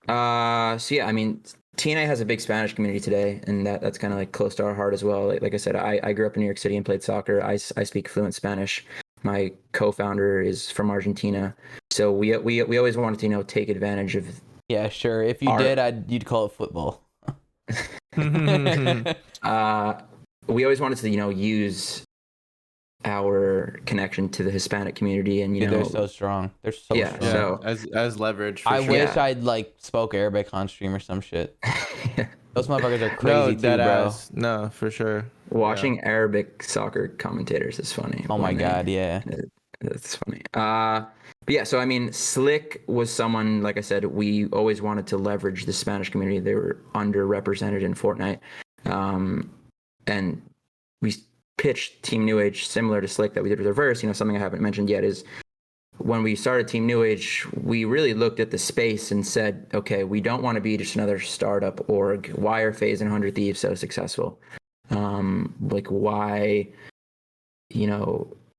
So yeah, I mean, TNA has a big Spanish community today, and that's kind of like close to our heart as well. Like I said, I grew up in New York City and played soccer. I speak fluent Spanish. My co-founder is from Argentina, so we always wanted to take advantage of. Yeah, sure. If you did, you'd call it football. We always wanted to use our connection to the Hispanic community, and Dude, they're so strong. They're so strong. So as leverage. I wish I'd like spoke Arabic on stream or some shit. Those motherfuckers are crazy too, bro. No, for sure. Watching Arabic soccer commentators is funny. Oh my god, yeah. That's funny. But yeah, so I mean, Slick was someone, like I said, we always wanted to leverage the Spanish community. They were underrepresented in Fortnite. And we pitched Team New Age similar to Slick that we did with Reverse. Something I haven't mentioned yet is when we started Team New Age, we really looked at the space and said, okay, we don't want to be just another startup org. Why are FaZe and 100 Thieves so successful? Like why,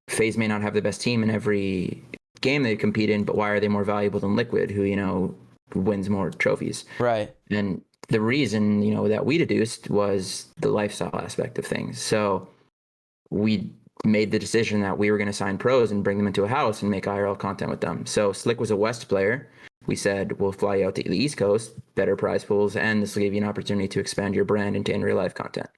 FaZe may not have the best team in every game they compete in, but why are they more valuable than Liquid, who, wins more trophies? Right. And the reason, that we deduced was the lifestyle aspect of things. So we made the decision that we were going to sign pros and bring them into a house and make IRL content with them. So Slick was a West player. We said, we'll fly you out to the East Coast, better prize pools, and this will give you an opportunity to expand your brand into in real life content.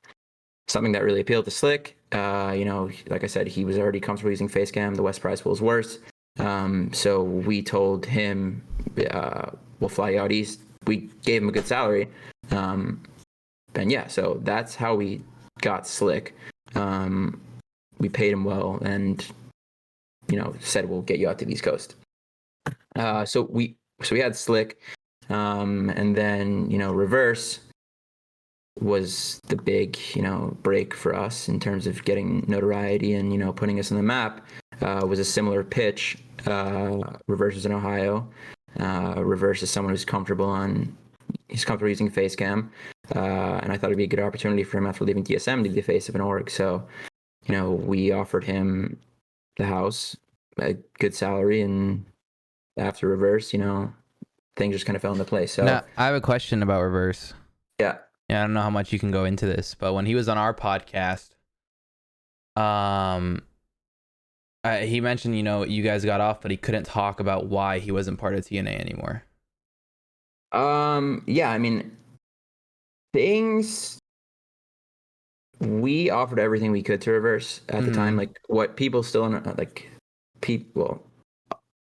Something that really appealed to Slick. Like I said, he was already comfortable using Facecam. The West prize pool is worse. So we told him, we'll fly you out East, we gave him a good salary. And yeah, so that's how we got Slick. We paid him well, and said we'll get you out to the East Coast. So we had Slick, and then Reverse was the big break for us in terms of getting notoriety and putting us on the map. Was a similar pitch. Reverse is in Ohio. Reverse is someone who's comfortable using face cam, and I thought it'd be a good opportunity for him after leaving TSM to be the face of an org. So we offered him the house, a good salary, and after Reverse, things just kind of fell into place. So now, I have a question about Reverse. Yeah, I don't know how much you can go into this, but when he was on our podcast, he mentioned, you guys got off, but he couldn't talk about why he wasn't part of TNA anymore. Yeah, I mean, we offered everything we could to Reverse at the time. Like what people still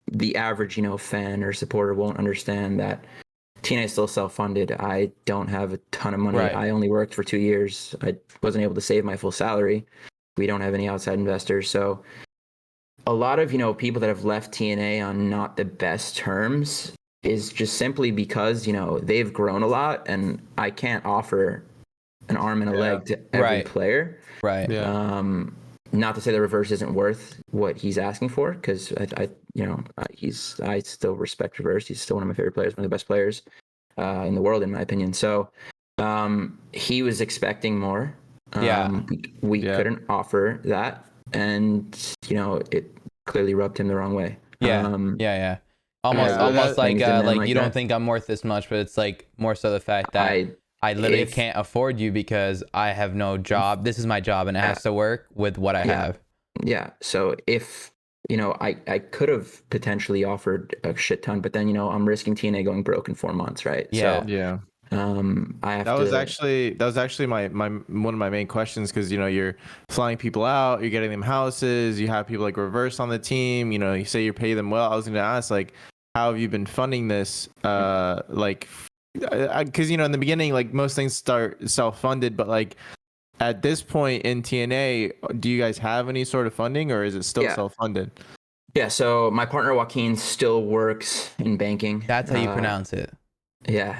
the average, fan or supporter won't understand that TNA is still self-funded. I don't have a ton of money. Right. I only worked for 2 years. I wasn't able to save my full salary. We don't have any outside investors. So a lot of, people that have left TNA on not the best terms is just simply because, they've grown a lot, and I can't offer an arm and a leg to every player. Right. Yeah. Not to say the Reverse isn't worth what he's asking for, because I still respect Reverse. He's still one of my favorite players, one of the best players in the world, in my opinion. So he was expecting more. We couldn't offer that, and it clearly rubbed him the wrong way. Yeah. Almost like you don't think I'm worth this much, but it's like more so the fact that I literally can't afford you because I have no job. This is my job, and it has to work with what I have. Yeah. So if I could have potentially offered a shit ton, but then I'm risking TNA going broke in 4 months, right? Yeah. So, Yeah. I have that was actually my one of my main questions, because you're flying people out, you're getting them houses, you have people like Reverse on the team, you say you pay them well. I was going to ask, like, how have you been funding this? Because in the beginning, like, most things start self-funded, but like at this point in TNA, do you guys have any sort of funding, or is it still self-funded? Yeah, so my partner Joaquin still works in banking. That's how you pronounce it. Yeah.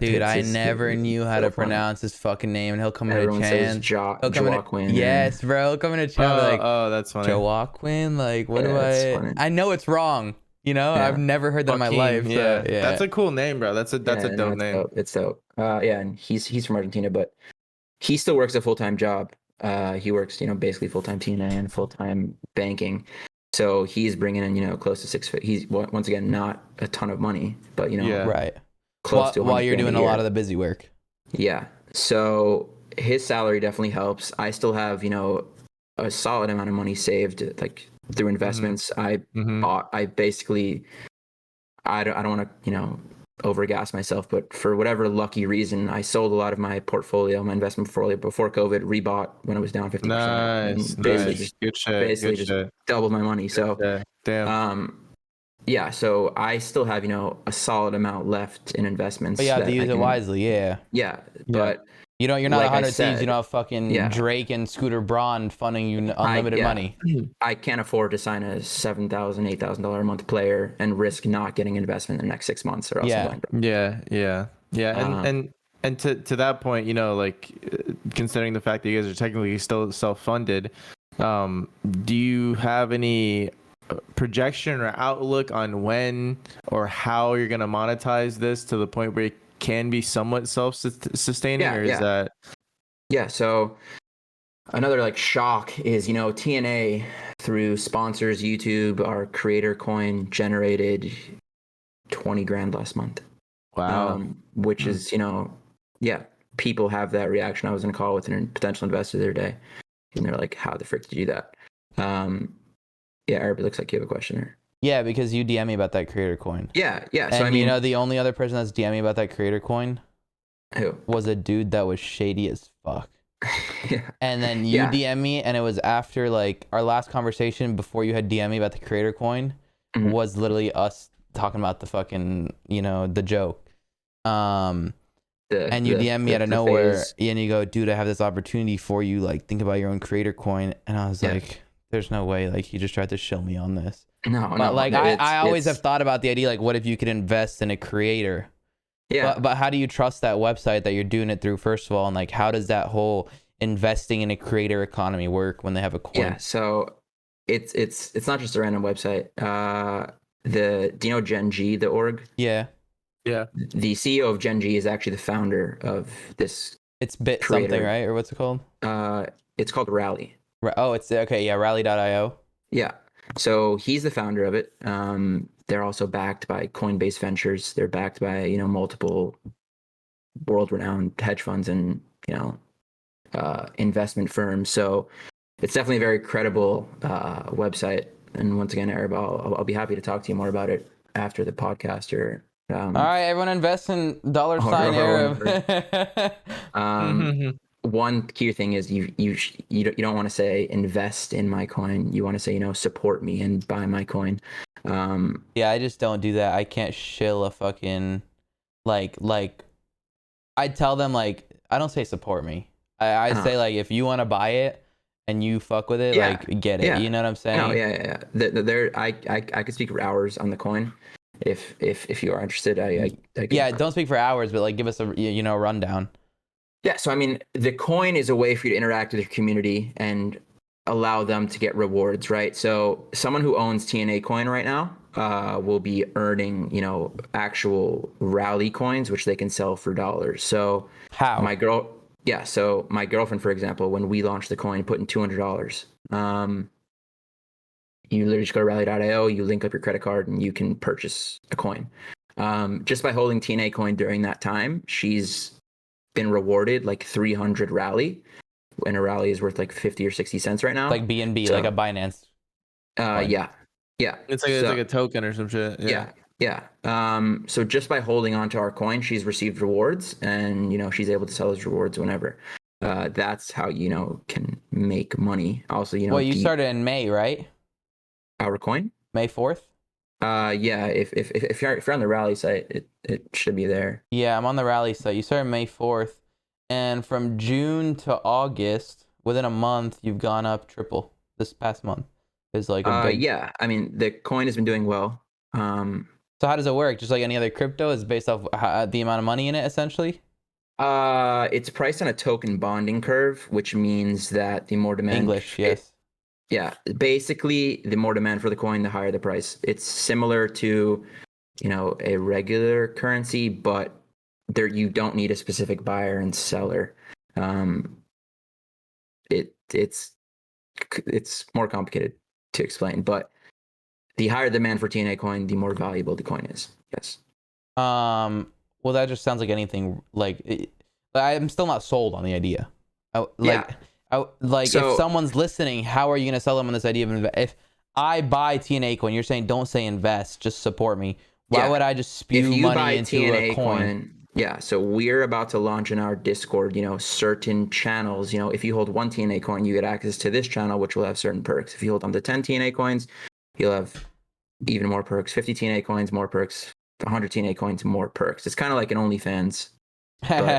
Dude, I never knew how to pronounce his fucking name, and he'll come into Chan. Joaquin. Yes, bro. He'll come into Chan, like, that's funny. Joaquin, like, what do I know it's wrong. I've never heard that in my life. Yeah. That's a cool name, bro. That's a dope name. It's dope. And he's from Argentina, but he still works a full-time job. He works, basically full-time TNA and full-time banking. So he's bringing in, close to 6 figures. He's, once again, not a ton of money, but right. Close to while you're doing a lot of the busy work. Yeah. So his salary definitely helps. I still have, a solid amount of money saved, like, through investments. I basically, I don't want to, overgas myself, but for whatever lucky reason, I sold a lot of my investment portfolio before COVID, rebought when it was down 50%. Nice. Good shit. Doubled my money. So, damn. Yeah, so I still have, a solid amount left in investments. But you have to use it wisely, Yeah, but you're not 100 Thieves, fucking Drake and Scooter Braun funding you unlimited money. I can't afford to sign a $7,000, $8,000 a month player and risk not getting investment in the next 6 months, or else I'm going broke. Yeah. And to that point, like, considering the fact that you guys are technically still self-funded, do you have any projection or outlook on when or how you're going to monetize this to the point where it can be somewhat self-sustaining, or is that? Yeah. So another, like, shock is, TNA through sponsors, YouTube, our creator coin generated 20 grand last month. Wow. Which is, people have that reaction. I was in a call with a potential investor the other day, and they're like, how the frick did you do that? Yeah, Arab, it looks like you have a question here. Yeah, because you DM me about that creator coin. Yeah. And so, I mean, the only other person that's DM me about that creator coin was a dude that was shady as fuck. Yeah. And then you DM me, and it was after, like, our last conversation before you had DM me about the creator coin was literally us talking about the fucking, the joke. And you DM me out of nowhere, and you go, dude, I have this opportunity for you. Like, think about your own creator coin. And I was like, there's no way. Like, you just tried to shill me on this. No, but like, I always have thought about the idea, like, what if you could invest in a creator? Yeah. But how do you trust that website that you're doing it through, first of all? And like, how does that whole investing in a creator economy work when they have a coin? Yeah. So it's not just a random website. Do you know Gen G, the org? Yeah. Yeah. The CEO of Gen G is actually the founder of this. It's Bit creator. something, right? Or what's it called? It's called Rally. Oh, it's okay. Yeah, Rally.io. Yeah. So he's the founder of it. They're also backed by Coinbase Ventures. They're backed by, multiple world-renowned hedge funds and, investment firms. So it's definitely a very credible website. And once again, Arab, I'll be happy to talk to you more about it after the podcast. Or all right, everyone invest in $ Arab. One key thing is you don't want to say invest in my coin. You want to say support me and buy my coin. Yeah, I just don't do that. I can't shill a fucking like I tell them, like, I don't say support me. I say, like, if you want to buy it and you fuck with it, like, get it. Yeah. You know what I'm saying? No, yeah. I could speak for hours on the coin. If you are interested, I yeah, don't speak for hours, but like give us a rundown. Yeah, so I mean, the coin is a way for you to interact with your community and allow them to get rewards, right? So someone who owns TNA coin right now will be earning, actual rally coins, which they can sell for dollars. So how? So my girlfriend, for example, when we launched the coin, put in $200. You literally just go to rally.io, you link up your credit card, and you can purchase a coin. Just by holding TNA coin during that time, she's been rewarded like 300 rally, and a rally is worth like 50 or 60 cents right now. Like BNB, so, like a Binance. Yeah. It's like a token or some shit. Yeah. So just by holding onto our coin, she's received rewards, and she's able to sell those rewards whenever. That's how can make money. Also, well, you started in May, right? Our coin? May 4th? Yeah, if you're on the Rally site, it should be there. Yeah, I'm on the Rally site. You started May 4th, and from June to August, within a month, you've gone up triple. This past month is like a big... Yeah, I mean, the coin has been doing well. So how does it work? Just like any other crypto, is based off the amount of money in it, essentially? It's priced on a token bonding curve, which means that the more demand... English, yes. Yeah, basically, the more demand for the coin, the higher the price. It's similar to, a regular currency, but there you don't need a specific buyer and seller. It's more complicated to explain, but the higher demand for TNA coin, the more valuable the coin is. Yes. Well, that just sounds like anything. I'm still not sold on the idea. If someone's listening, how are you gonna sell them on this idea of if I buy TNA coin? You're saying don't say invest, just support me. Why would I just spew money into TNA a coin? Yeah, so we're about to launch in our Discord, certain channels. If you hold 1 TNA coin, you get access to this channel, which will have certain perks. If you hold on to 10 TNA coins, you'll have even more perks. 50 TNA coins, more perks. 100 TNA coins, more perks. It's kind of like an OnlyFans. But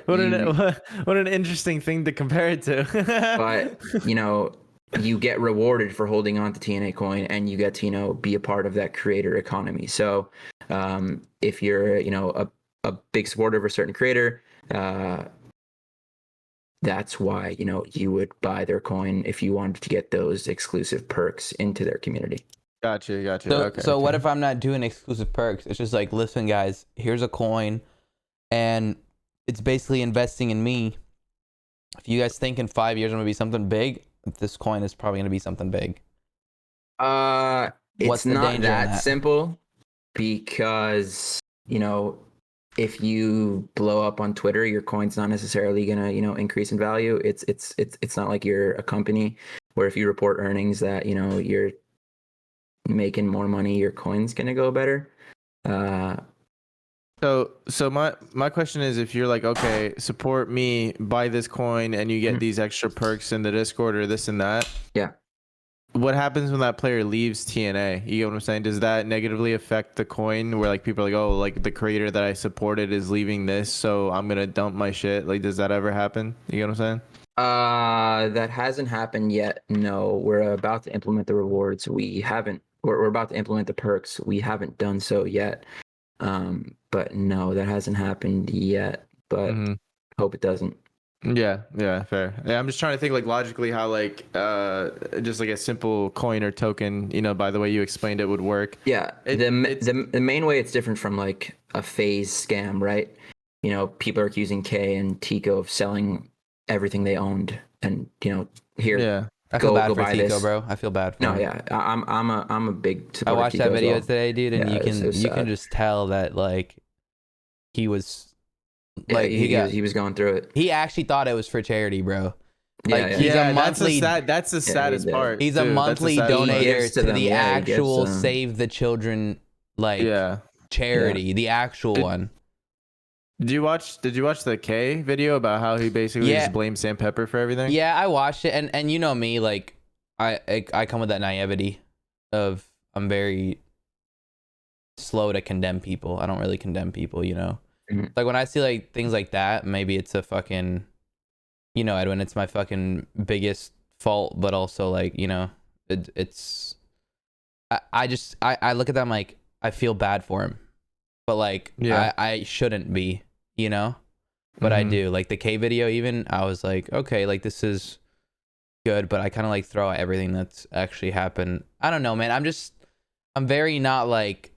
what an interesting thing to compare it to. But you get rewarded for holding on to TNA coin, and you get to be a part of that creator economy. So if you're a big supporter of a certain creator, that's why you would buy their coin if you wanted to get those exclusive perks into their community. Gotcha. So what if I'm not doing exclusive perks? It's just like, listen, guys, here's a coin, and it's basically investing in me. If you guys think in 5 years I'm gonna be something big, this coin is probably gonna be something big. It's not that simple, because if you blow up on Twitter, your coin's not necessarily gonna increase in value. It's not like you're a company where if you report earnings that you're making more money, your coin's gonna go better. So my question is, if you're like, okay, support me, buy this coin, and you get these extra perks in the Discord or this and that. Yeah. what happens when that player leaves TNA? You get what I'm saying? Does that negatively affect the coin where like people are like, oh, like the creator that I supported is leaving this, so I'm gonna dump my shit? Like, does that ever happen? You get what I'm saying? That hasn't happened yet. No, we're about to implement the rewards. We haven't. We're about to implement the perks. We haven't done so yet. But no, that hasn't happened yet. But Mm-hmm. hope it doesn't. Yeah, yeah, fair. Yeah, I'm just trying to think like logically how like just like a simple coin or token, you know, by the way you explained it would work. Yeah, the main way it's different from like a phase scam, right? You know, people are accusing K and Tico of selling everything they owned, and you know, here, Yeah. I feel bad go for buy Tico, this. bro. I feel bad for No, him. yeah, I'm a big I supporter of watched Tico that as video well. today, dude, and Yeah, you can sad. just tell that like he was Yeah, like he was going through it. he actually thought it was for charity, bro. Yeah, Like yeah. he's a Yeah, monthly that's the Yeah, he saddest did. part. he's a too. That's the monthly saddest part. donator gives to to them, the yeah, he gives actual them. Save the Children like Yeah. charity, the actual Did- one. Did you watch the K video about how he basically Yeah. just blamed Sam Pepper for everything? Yeah, I watched it, and you know me, like I come with that naivety of I'm very slow to condemn people. I don't really condemn people, you know. Mhm. Like when I see like things like that, maybe it's a fucking, you know, Edwin, it's my fucking biggest fault, but also like, you know, it's I just I look at them like I feel bad for him, but like Yeah. I shouldn't be, you know, but I Mhm. do. Like the K video, even I was like, okay, like this is good, but I kind of like throw out everything that's actually happened. I don't know, man. I'm very not like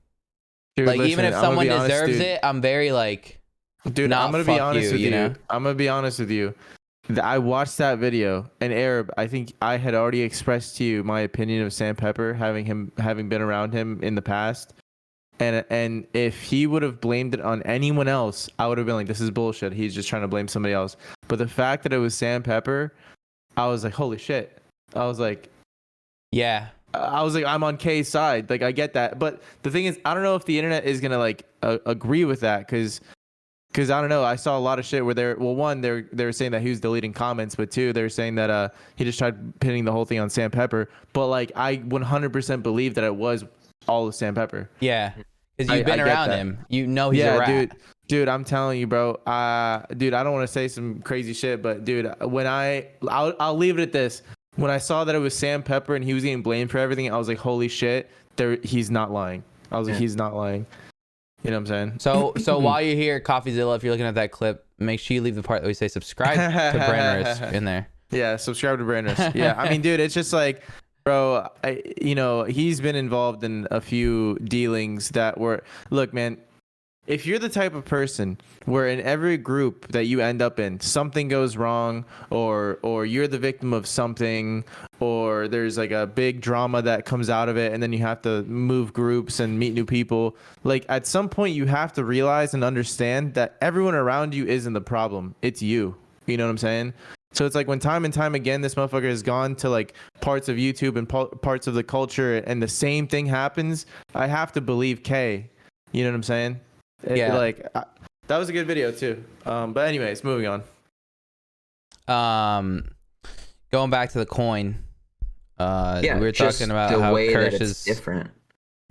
Dude, like listen, even if I'm gonna someone be honest, deserves dude. it, I'm very like Dude, nah, I'm gonna be fuck honest with you you. know. I'm gonna be honest with you. I watched that video, and Arab, I think I had already expressed to you my opinion of Sam Pepper, having been around him in the past. And if he would have blamed it on anyone else, I would have been like, this is bullshit. He's just trying to blame somebody else. But the fact that it was Sam Pepper, I was like, holy shit. I was like, Yeah. I'm on K's side. Like, I get that. But the thing is, I don't know if the internet is gonna like agree with that, because I don't know. I saw a lot of shit where they're saying that he was deleting comments, but two, they're saying that he just tried pinning the whole thing on Sam Pepper. But like, I 100% believe that it was all of Sam Pepper. Yeah. Because you've I been get around that. him. You know he's a Yeah, rat. dude, I'm telling you, bro. Dude, I don't want to say some crazy shit, but dude, when I'll leave it at this. When I saw that it was Sam Pepper and he was getting blamed for everything, I was like, holy shit, he's not lying. I was like, Yeah. he's not lying. You know what I'm saying? So while you're here, CoffeeZilla, if you're looking at that clip, make sure you leave the part that we say subscribe to Brandris in there. Yeah, subscribe to Brandis. Yeah, I mean, dude, it's just like, bro, he's been involved in a few dealings that were, look, man, if you're the type of person where in every group that you end up in, something goes wrong, or you're the victim of something, or there's like a big drama that comes out of it, and then you have to move groups and meet new people, like at some point you have to realize and understand that everyone around you isn't the problem. It's you. You know what I'm saying? So it's like when time and time again, this motherfucker has gone to like parts of YouTube and parts of the culture, and the same thing happens. I have to believe K. You know what I'm saying? Yeah. That was a good video too. But anyways, moving on. Going back to the coin. Yeah, we were just talking about the how way Kirsh that it's is different.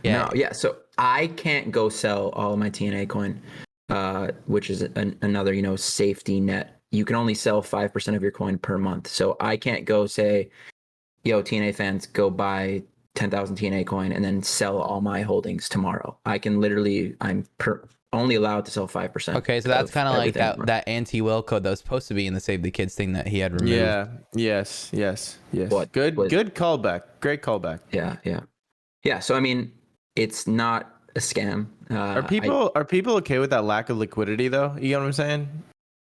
Yeah. No, yeah. So I can't go sell all of my TNA coin, which is another, you know, safety net. You can only sell 5% of your coin per month. So I can't go say, yo, TNA fans, go buy 10,000 TNA coin and then sell all my holdings tomorrow. I can literally, only allowed to sell 5%. Okay, so that's kind of like everything. that anti-will code that was supposed to be in the Save the Kids thing that he had removed. Yeah. Yes. What Good was- callback. Great callback. Yeah. So I mean, it's not a scam. Are people okay with that lack of liquidity though? You know what I'm saying?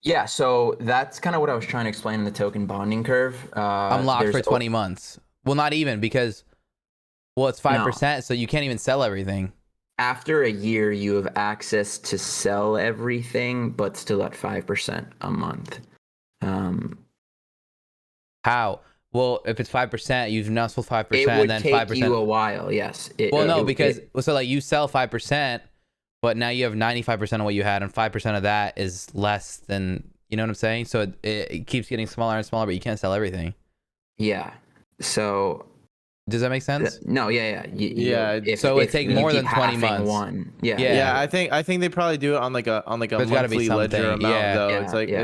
Yeah, so that's kind of what I was trying to explain in the token bonding curve. I'm locked for 20 months. Well, not even, because it's 5%, so you can't even sell everything. After a year, you have access to sell everything, but still at 5% a month. How? Well, if it's 5%, you've now sold 5%, It would and then take 5%. you a while, yes. So like you sell 5%, but now you have 95% of what you had, and 5% of that is less than, you know what I'm saying? So it keeps getting smaller and smaller, but you can't sell everything. Yeah. So Does that make sense? No, yeah. Yeah, so it take you more keep than 20 halving months. Yeah. Yeah, I think they probably do it on like a There's gotta be monthly ledger something, amount yeah. though. Yeah,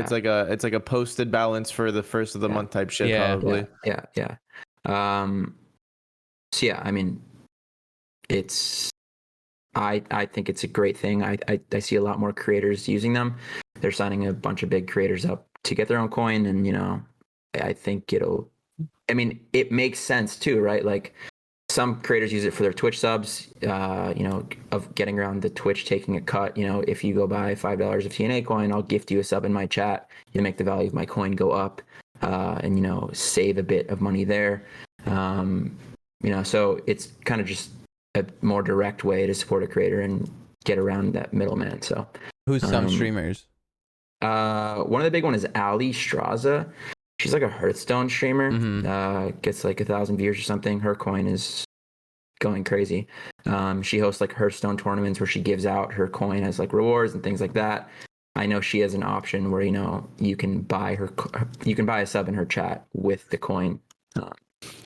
It's like a posted balance for the first of the month type shit Yeah. probably. Yeah. So yeah, I mean, I think it's a great thing. I see a lot more creators using them. They're signing a bunch of big creators up to get their own coin, and I think it makes sense too, right? Like some creators use it for their Twitch subs, of getting around the Twitch taking a cut. If you go buy $5 of TNA coin, I'll gift you a sub in my chat. You make the value of my coin go up, and save a bit of money there. So it's kind of just a more direct way to support a creator and get around that middleman. So Who's some streamers? one of the big one is Ali Straza. She's like a Hearthstone streamer. Gets like 1,000 viewers or something. Her coin is going crazy. She hosts like Hearthstone tournaments where she gives out her coin as like rewards and things like that. I know she has an option where you can buy a sub in her chat with the coin.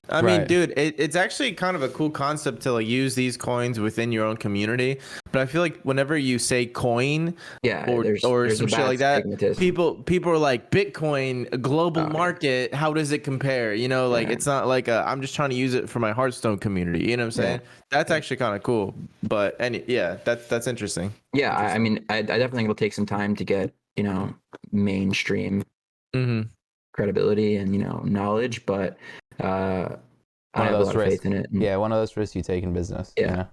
I mean, dude, it's actually kind of a cool concept to like use these coins within your own community. But I feel like whenever you say coin, or some shit like that, people are like, Bitcoin, a global market. How does it compare? It's not like I'm just trying to use it for my Hearthstone community. You know what I'm saying? That's actually kind of cool. But that's interesting. Yeah, I mean, I definitely think it'll take some time to get mainstream credibility and knowledge, but I have a lot of faith in it. Yeah, one of those risks you take in business. Yeah.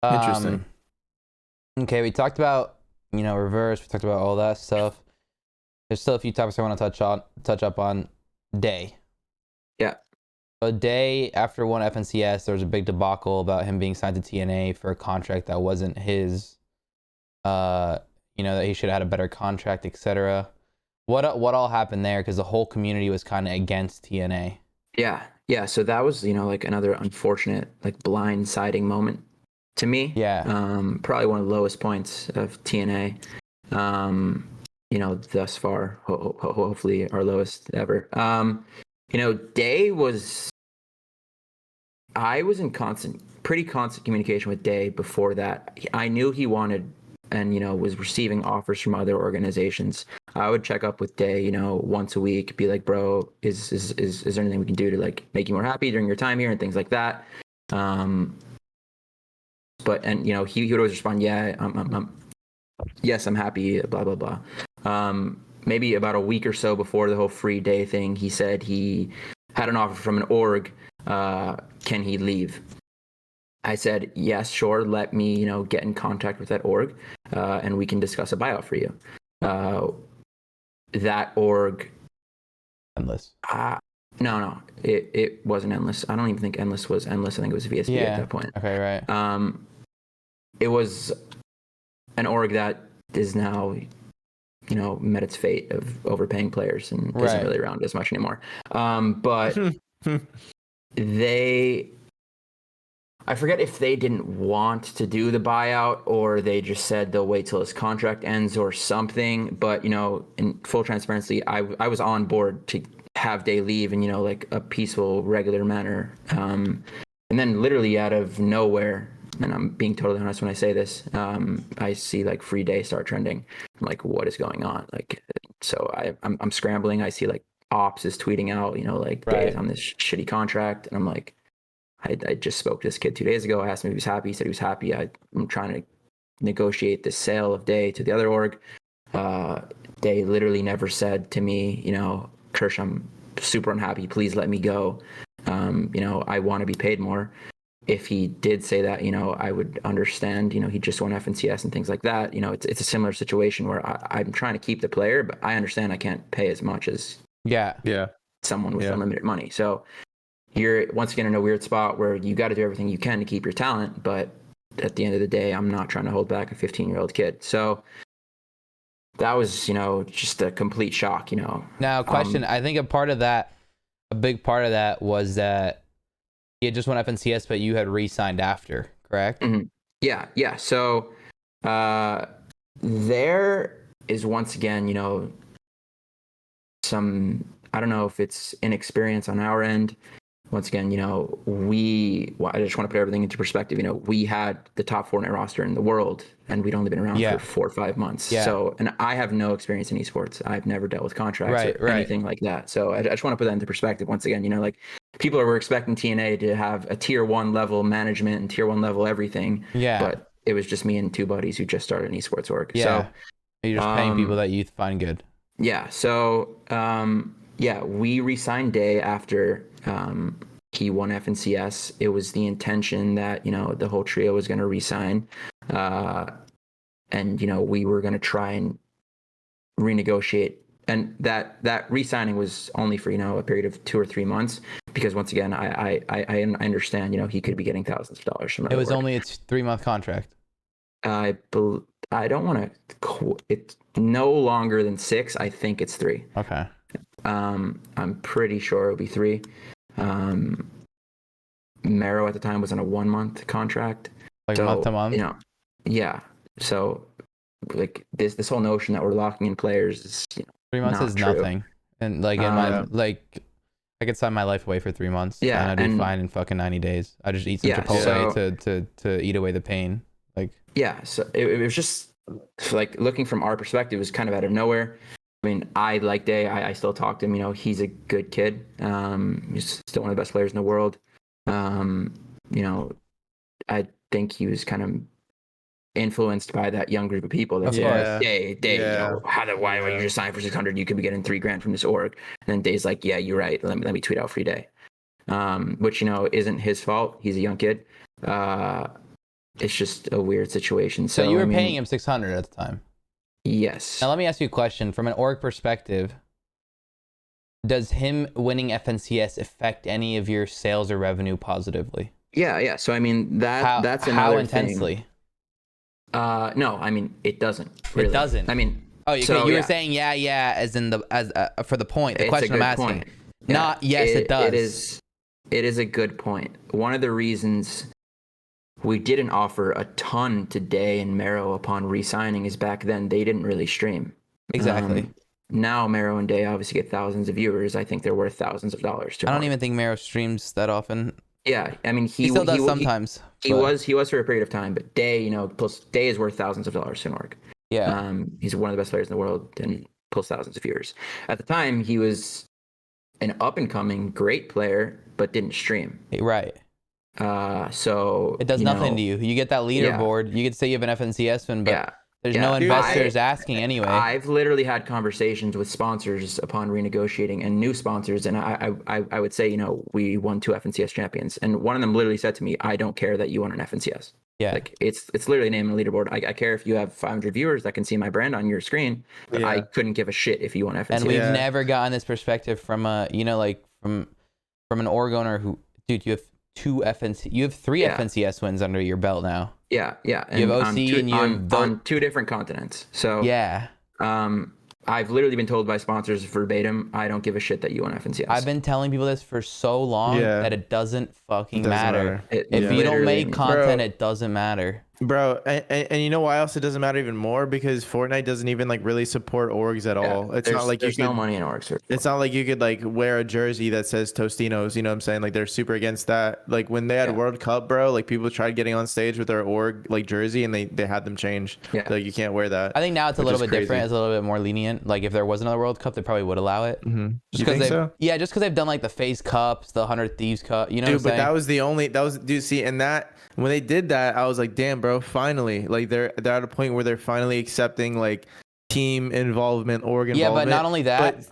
Interesting. Okay, we talked about reverse. We talked about all that stuff. There's still a few topics I want to touch up on. Day. Yeah. A day after one FNCS, there was a big debacle about him being signed to TNA for a contract that wasn't his. That he should have had a better contract, etc. What all happened there? Because the whole community was kind of against TNA. Yeah. So that was like another unfortunate like blindsiding moment to me. Yeah. Probably one of the lowest points of TNA. Thus far, hopefully our lowest ever. Day was. I was in pretty constant communication with Day before that. I knew he wanted and was receiving offers from other organizations. I would check up with Day once a week, be like, bro, is there anything we can do to like make you more happy during your time here and things like that. He would always respond, yeah, I'm happy, blah blah blah. Maybe about a week or so before the whole free Day thing, he said he had an offer from an org. Can he leave? I said, yes, sure. Let me, get in contact with that org, and we can discuss a buyout for you. That org. Endless. No, it wasn't Endless. I don't even think Endless was Endless. I think it was VSB at that point. Okay, right. It was an org that is now, met its fate of overpaying players and isn't really around as much anymore. But I forget if they didn't want to do the buyout or they just said they'll wait till his contract ends or something. But, in full transparency, I was on board to have Day leave in, like a peaceful, regular manner. And then literally out of nowhere, and I'm being totally honest when I say this, I see like free Day start trending. I'm like, what is going on? Like, so I'm scrambling. I see like Ops is tweeting out, Day is on this shitty contract. And I'm like, I just spoke to this kid 2 days ago. I asked him if he was happy. He said he was happy. I'm trying to negotiate the sale of Day to the other org. Day literally never said to me, Kirsh, I'm super unhappy. Please let me go. I want to be paid more. If he did say that, I would understand, he just won FNCS and things like that. It's a similar situation where I'm trying to keep the player, but I understand I can't pay as much as someone with unlimited money. So you're once again in a weird spot where you got to do everything you can to keep your talent, but at the end of the day, I'm not trying to hold back a 15-year-old kid. So that was, just a complete shock, Now, question, I think a big part of that was that he had just won FNCS, but you had re-signed after, correct? Mm-hmm. Yeah. So there is once again, some, I don't know if it's inexperience on our end. once again, I just want to put everything into perspective. We had the top Fortnite roster in the world, and we'd only been around for 4 or 5 months. Yeah. So, and I have no experience in esports. I've never dealt with contracts or anything like that. So I just want to put that into perspective. Once again, like people were expecting TNA to have a tier 1 level management and tier 1 level everything. Yeah. But it was just me and 2 buddies who just started an esports org. Yeah. So you're just paying people that you find good. Yeah. So, we re-signed Day after he won FNCS. It was the intention that, the whole trio was going to re-sign. And, we were going to try and renegotiate. And that re-signing was only for, a period of 2 or 3 months. Because once again, I understand, he could be getting thousands of dollars from it was only a 3-month contract. I don't want to. It's no longer than 6. I think it's 3. Okay. I'm pretty sure it'll be 3. Mero at the time was on a 1-month contract. Like month to month? Yeah. So like this whole notion that we're locking in players is 3 months is true. nothing. And like in my I could sign my life away for 3 months. Yeah, and I'd be fine in fucking 90 days. I just eat some Chipotle to eat away the pain. Like so it was just like looking from our perspective, it was kind of out of nowhere. I mean, I like Day. I still talk to him. He's a good kid. He's still one of the best players in the world. I think he was kind of influenced by that young group of people. That's Day. Why you just sign for 600? You could be getting $3,000 from this org. And then Day's like, yeah, you're right. Let me tweet out free Day. Which isn't his fault. He's a young kid. It's just a weird situation. So you were paying him 600 at the time. Yes. Now let me ask you a question. From an org perspective, does him winning FNCS affect any of your sales or revenue positively? Yeah. So I mean that's another how intensely? Thing. No, I mean it doesn't. Really. It doesn't. I mean, you were saying as in for the point. The question I'm asking. Yeah, Not yes, it does. It is a good point. One of the reasons we didn't offer a ton to Day and Mero upon re-signing is back then they didn't really stream. Exactly. Now Mero and Day obviously get thousands of viewers. I think they're worth thousands of dollars. I don't even think Mero streams that often. Yeah, I mean he still does sometimes. He was for a period of time, but Day, plus Day is worth thousands of dollars to an org. Yeah. He's one of the best players in the world and pulls thousands of viewers. At the time, he was an up and coming great player, but didn't stream. Right. So it does nothing to you. You get that leaderboard. You could say you have an FNCS win, but there's no investors asking anyway. I've literally had conversations with sponsors upon renegotiating and new sponsors, and I would say, we won 2 FNCS champions, and one of them literally said to me, "I don't care that you won an FNCS. Yeah, like it's literally named a leaderboard. I care if you have 500 viewers that can see my brand on your screen, but I couldn't give a shit if you won FNCS." And we've never gotten this perspective from from an org owner who, dude, you have 3 FNCS wins under your belt now. Yeah. And you have OC on 2 different continents. So I've literally been told by sponsors verbatim, I don't give a shit that you won FNCS. I've been telling people this for so long that it doesn't fucking matter. If you don't make content, it doesn't matter. Bro, and you know why else it doesn't matter even more? Because Fortnite doesn't even really support orgs at all. It's not like there's no money in orgs. It's not like you could wear a jersey that says Tostinos, you know what I'm saying? Like they're super against that. Like when they had World Cup, bro, like people tried getting on stage with their org jersey and they had them changed. Yeah. Like you can't wear that. I think now it's a little bit different. It's a little bit more lenient. Like if there was another World Cup, they probably would allow it. Mm-hmm. You think so? Yeah, just because they've done the FaZe Cups, the 100 Thieves Cup, you know what I'm saying? Dude, that was see, and that when they did that, I was like, damn, bro, finally. Like they're at a point where they're finally accepting team involvement, org involvement. Yeah, but not only that.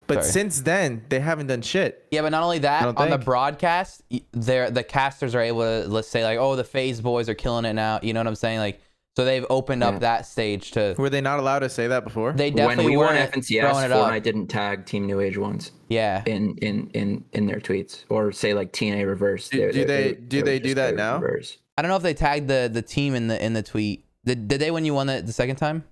But since then, they haven't done shit. Yeah, but not only that, on the broadcast, the casters are able to, let's say, the FaZe boys are killing it now. You know what I'm saying? So they've opened up that stage to. Were they not allowed to say that before? They definitely won FNCS. Fortnite didn't tag Team New Age once. Yeah. In their tweets, or say TNA Reverse. Do they do that now? Reverse. I don't know if they tagged the team in the tweet. Did they when you won the second time?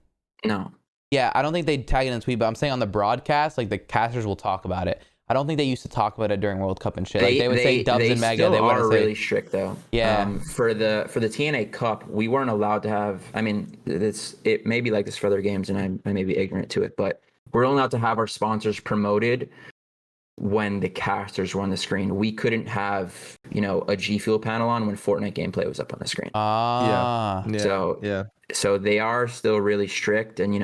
No. Yeah, I don't think they tagged it in the tweet, but I'm saying on the broadcast, the casters will talk about it. I don't think they used to talk about it during World Cup and shit. They would say Dubs and Mega. They are really strict though. Yeah. For the TNA Cup, we weren't allowed to have. I mean, it may be like this for other games, and I may be ignorant to it, but we're only allowed to have our sponsors promoted when the casters were on the screen. We couldn't have, a G Fuel panel on when Fortnite gameplay was up on the screen. Ah. So they are still really strict, and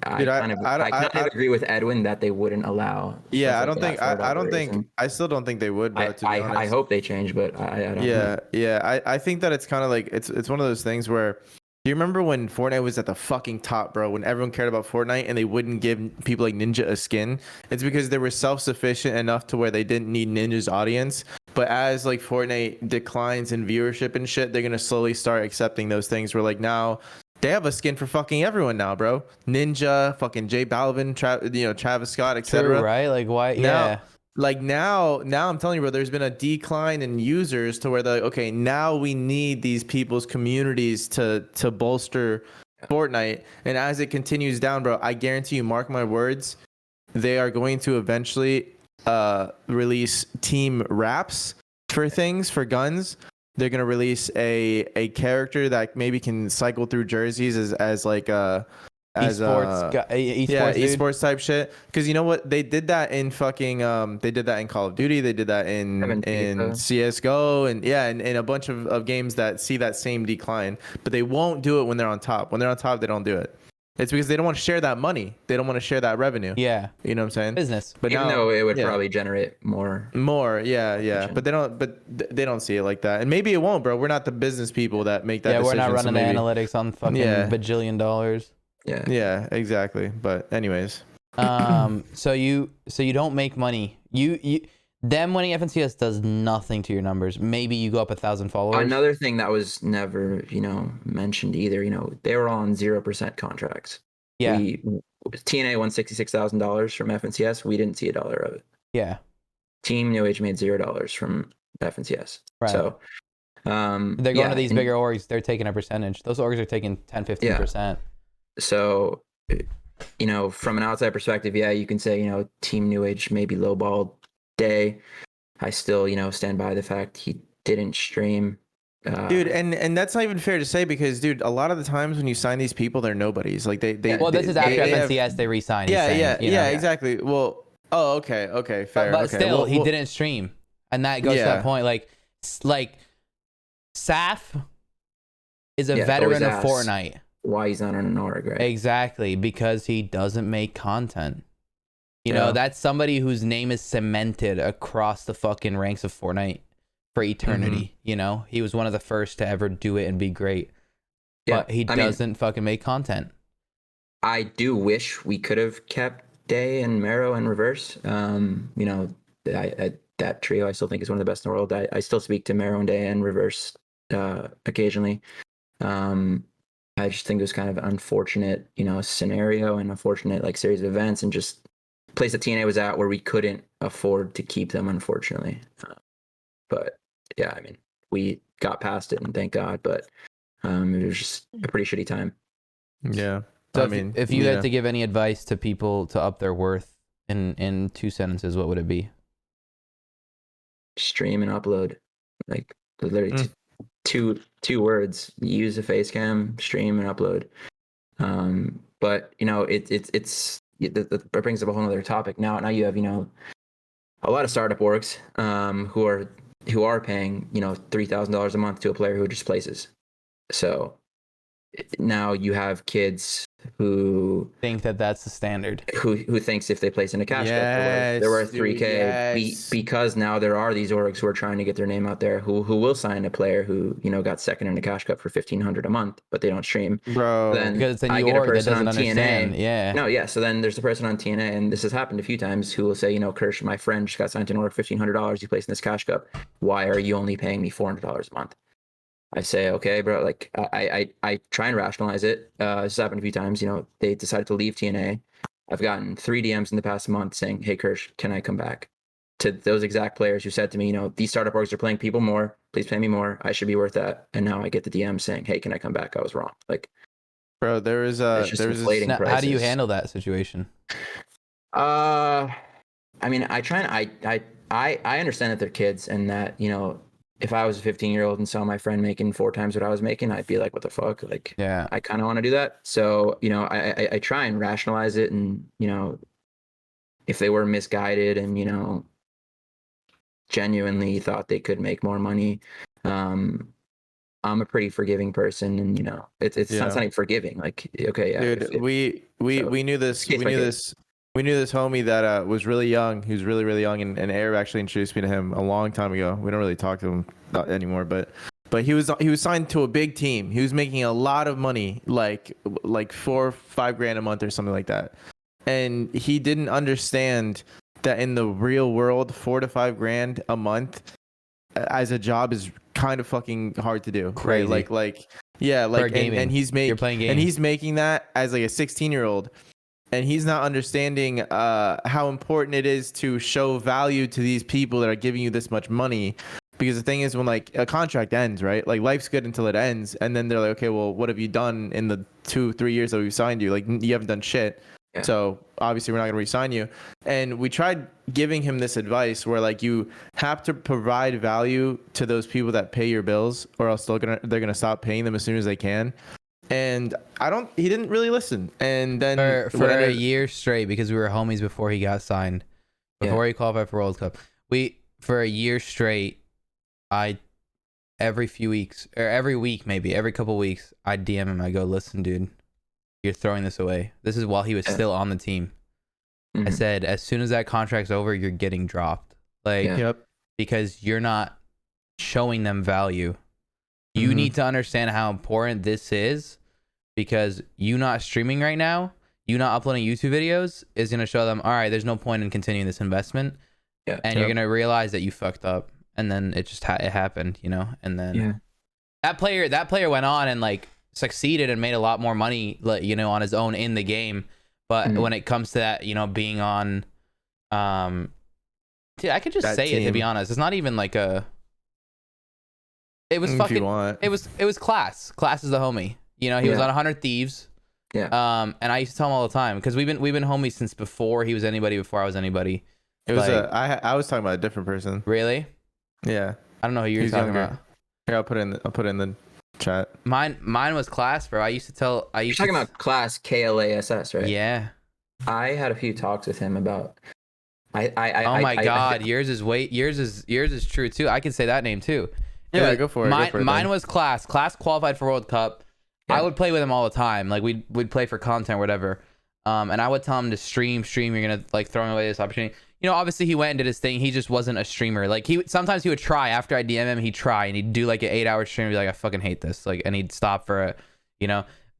I Dude, kind of agree with Edwin that they wouldn't allow. Yeah, stuff like that for I don't whatever think, reason. I still don't think they would, bro, to be honest. I hope they change, but I don't know. Yeah. I think that it's kind of like, it's one of those things where, do you remember when Fortnite was at the fucking top, bro? When everyone cared about Fortnite and they wouldn't give people like Ninja a skin? It's because they were self-sufficient enough to where they didn't need Ninja's audience. But as like Fortnite declines in viewership and shit, they're gonna slowly start accepting those things. Where like now they have a skin for fucking everyone now, bro. Ninja, fucking J Balvin, Travis Scott, etc. True, right? Like why? Now, Yeah. like now I'm telling you, bro, there's been a decline in users to where they're like, okay, now we need these people's communities to bolster Fortnite. And as it continues down, bro, I guarantee you, mark my words, they are going to eventually release team wraps for things, for guns. They're gonna release a character that maybe can cycle through jerseys as like esports type shit. Because you know what, they did that in fucking they did that in Call of Duty, they did that in CS:GO, and and a bunch of games that see that same decline. But they won't do it when they're on top. When they're on top, they don't do it. It's because they don't want to share that money. They don't want to share that revenue. Yeah. You know what I'm saying? Business. But even though it would probably generate more. Yeah. But they don't see it like that. And maybe it won't, bro. We're not the business people that make that decision. Yeah, we're not running the analytics on fucking bajillion dollars. Yeah, exactly. But anyways. So you don't make money. Them winning FNCS does nothing to your numbers. Maybe you go up 1,000 followers. Another thing that was never, mentioned either, they were on 0% contracts. Yeah. TNA won $66,000 from FNCS. We didn't see $1 of it. Yeah. Team New Age made $0 from FNCS. Right. So they're going to these bigger orgs. They're taking a percentage. Those orgs are taking 10-15%. So, from an outside perspective, you can say, Team New Age maybe lowballed Day. I still, stand by the fact he didn't stream. Dude, and that's not even fair to say because, dude, a lot of the times when you sign these people, they're nobodies. Like they well, this is after FNCS they re-signed. Yeah, exactly. Well, okay, fair. But still, he didn't stream, and that goes to that point. Like Saf is a veteran of Fortnite. Why he's not on an org, right? Exactly, because he doesn't make content. That's somebody whose name is cemented across the fucking ranks of Fortnite for eternity. Mm-hmm. He was one of the first to ever do it and be great. But he doesn't fucking make content. I do wish we could have kept Day and Mero and Reverse. That trio I still think is one of the best in the world. I still speak to Mero and Day and Reverse occasionally. I just think it was kind of an unfortunate, scenario and unfortunate series of events and just place that TNA was at where we couldn't afford to keep them, unfortunately. But we got past it and thank God. But it was just a pretty shitty time. Yeah. So if you had to give any advice to people to up their worth in 2 sentences, what would it be? Stream and upload, literally two words. Use a face cam, stream and upload. But that brings up a whole other topic. Now you have a lot of startup orgs who are paying $3,000 a month to a player who just places. So now you have kids who think that that's the standard, who thinks if they place in a cash cup they're worth 3K because now there are these orgs who are trying to get their name out there who will sign a player who got second in a cash cup for $1,500 a month but they don't stream, bro. Then because it's a new I get a org that person doesn't on understand. TNA. So then there's a person on TNA, and this has happened a few times, who will say, Kirsh, my friend just got signed to an org, $1,500, he placed in this cash cup, why are you only paying me $400 a month? I say, okay, bro, I try and rationalize it. This has happened a few times. They decided to leave TNA. I've gotten 3 DMs in the past month saying, hey, Kirsh, can I come back? To those exact players who said to me, these startup orgs are paying people more. Please pay me more. I should be worth that. And now I get the DM saying, hey, can I come back? I was wrong. Bro, there is inflating prices. How do you handle that situation? I try and I understand that they're kids and that, if I was a 15-year-old and saw my friend making 4 times what I was making, I'd be like, what the fuck? I kind of want to do that. So, I try and rationalize it and, if they were misguided and, genuinely thought they could make more money, I'm a pretty forgiving person, and it's not Yeah. even forgiving. Like, okay, yeah, Dude, we knew this. case by case. We knew this homie that was really young. He was really, really young, and Arab actually introduced me to him a long time ago. We don't really talk to him anymore, but he was signed to a big team. He was making a lot of money, like 4 or 5 grand a month or something like that. And he didn't understand that in the real world, 4 to 5 grand a month as a job is kind of fucking hard to do. Crazy. Right? Yeah, For like gaming. and he's You're playing games. and he's making that as like a 16-year-old, and he's not understanding how important it is to show value to these people that are giving you this much money. Because the thing is, when like a contract ends, right? Like life's good until it ends, and then they're like, okay, well, what have you done in the 2-3 years that we've signed you? Like you haven't done shit. Yeah. So obviously we're not going to re-sign you. And we tried giving him this advice where like you have to provide value to those people that pay your bills, or else they're gonna stop paying them as soon as they can. And he didn't really listen. And then for a year straight, because we were homies before he got signed, before he qualified for World Cup. For a year straight, every few weeks, or every week, maybe every couple weeks, I DM him. I go, listen, dude, you're throwing this away. This is while he was still on the team. I said, as soon as that contract's over, you're getting dropped. Like, because you're not showing them value. You need to understand how important this is, because you not streaming right now, you not uploading YouTube videos is going to show them, all right, there's no point in continuing this investment. And you're going to realize that you fucked up. And then it just it happened, and then that player went on and like succeeded and made a lot more money, on his own in the game. But when it comes to that, being on, dude, I could just that say team. it, to be honest. It's not even like it was If fucking, you want. it was Class. Class is the homie. He was on 100 Thieves. Yeah. And I used to tell him all the time, because we've been homies since before he was anybody, before I was anybody. It was I was talking about a different person. Really? Yeah. I don't know who you're He's talking younger. about. Here, I'll put it in the chat. Mine was Class, bro. You're talking about Class, KLASS, right? Yeah. I had a few talks with him about. Oh my God, yours is true too. I can say that name too. Yeah, go for it. Mine was Class. Class qualified for World Cup. Yeah. I would play with him all the time. Like we'd play for content or whatever. And I would tell him to stream. You're gonna like throwing away this opportunity. Obviously he went and did his thing. He just wasn't a streamer. Like sometimes he would try after I DM him. He'd try and he'd do like an 8-hour stream. And be like, I fucking hate this. Like, and he'd stop for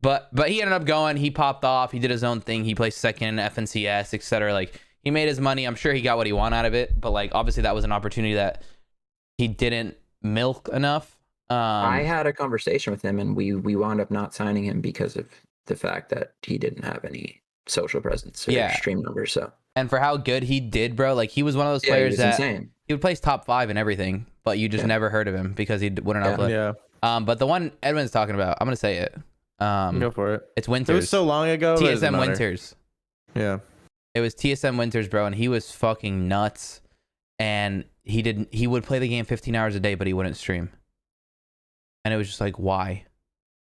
But he ended up going. He popped off. He did his own thing. He placed second in FNCS, etc. Like he made his money. I'm sure he got what he wanted out of it. But like obviously that was an opportunity that he didn't milk enough. I had a conversation with him, and we wound up not signing him because of the fact that he didn't have any social presence or stream numbers. So. And for how good he did, bro, like he was one of those players that insane. He would place top 5 and everything, but you just never heard of him because he wouldn't upload. Yeah. But the one Edwin's talking about, I'm gonna say it. Go for it. It's Winters. It was so long ago. TSM Winters. Yeah. It was TSM Winters, bro, and he was fucking nuts. And he would play the game 15 hours a day, but he wouldn't stream. And it was just like, why?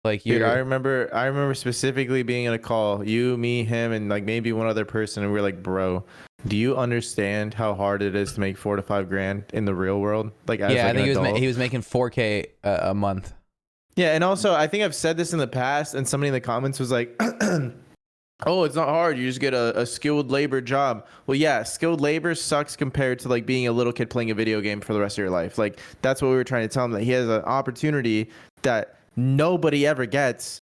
Like, dude, I remember specifically being in a call, you, me, him, and like maybe one other person, and we were like, bro, do you understand how hard it is to make 4 to 5 grand in the real world? Like, as I think he was making 4K a month. Yeah, and also I think I've said this in the past, and somebody in the comments was like, oh, it's not hard. You just get a skilled labor job. Well, yeah, skilled labor sucks compared to like being a little kid playing a video game for the rest of your life. Like that's what we were trying to tell him, that he has an opportunity that nobody ever gets,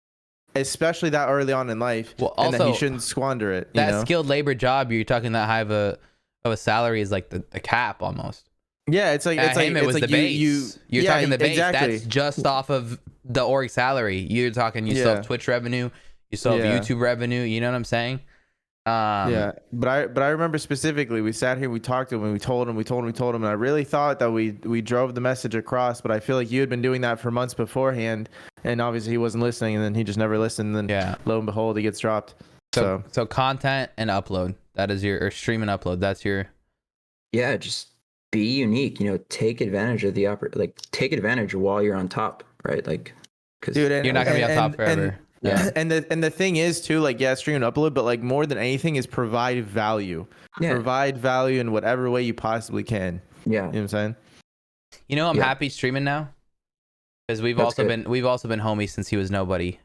especially that early on in life, and that he shouldn't squander it. That skilled labor job, you're talking that high of a salary is like the cap almost. Yeah, it's like it was the base. You're talking the base. Exactly. That's just off of the org salary. You're talking you still have Twitch revenue, you still have YouTube revenue. You know what I'm saying? Yeah, but I remember specifically, we sat here, we talked to him, and we told him, and I really thought that we drove the message across, but I feel like you had been doing that for months beforehand, and obviously he wasn't listening, and then he just never listened, and then lo and behold, he gets dropped. So content and upload, that is or stream and upload, that's your. Yeah, just be unique. Take advantage of take advantage while you're on top, right? Like, because you're not gonna be on top forever. Yeah. And the thing is too, like, yeah, stream and upload, but like more than anything is provide value. Yeah. Provide value in whatever way you possibly can. Yeah. You know what I'm saying? You know, I'm Yeah. happy streaming now because we've That's also good. been homies since he was nobody.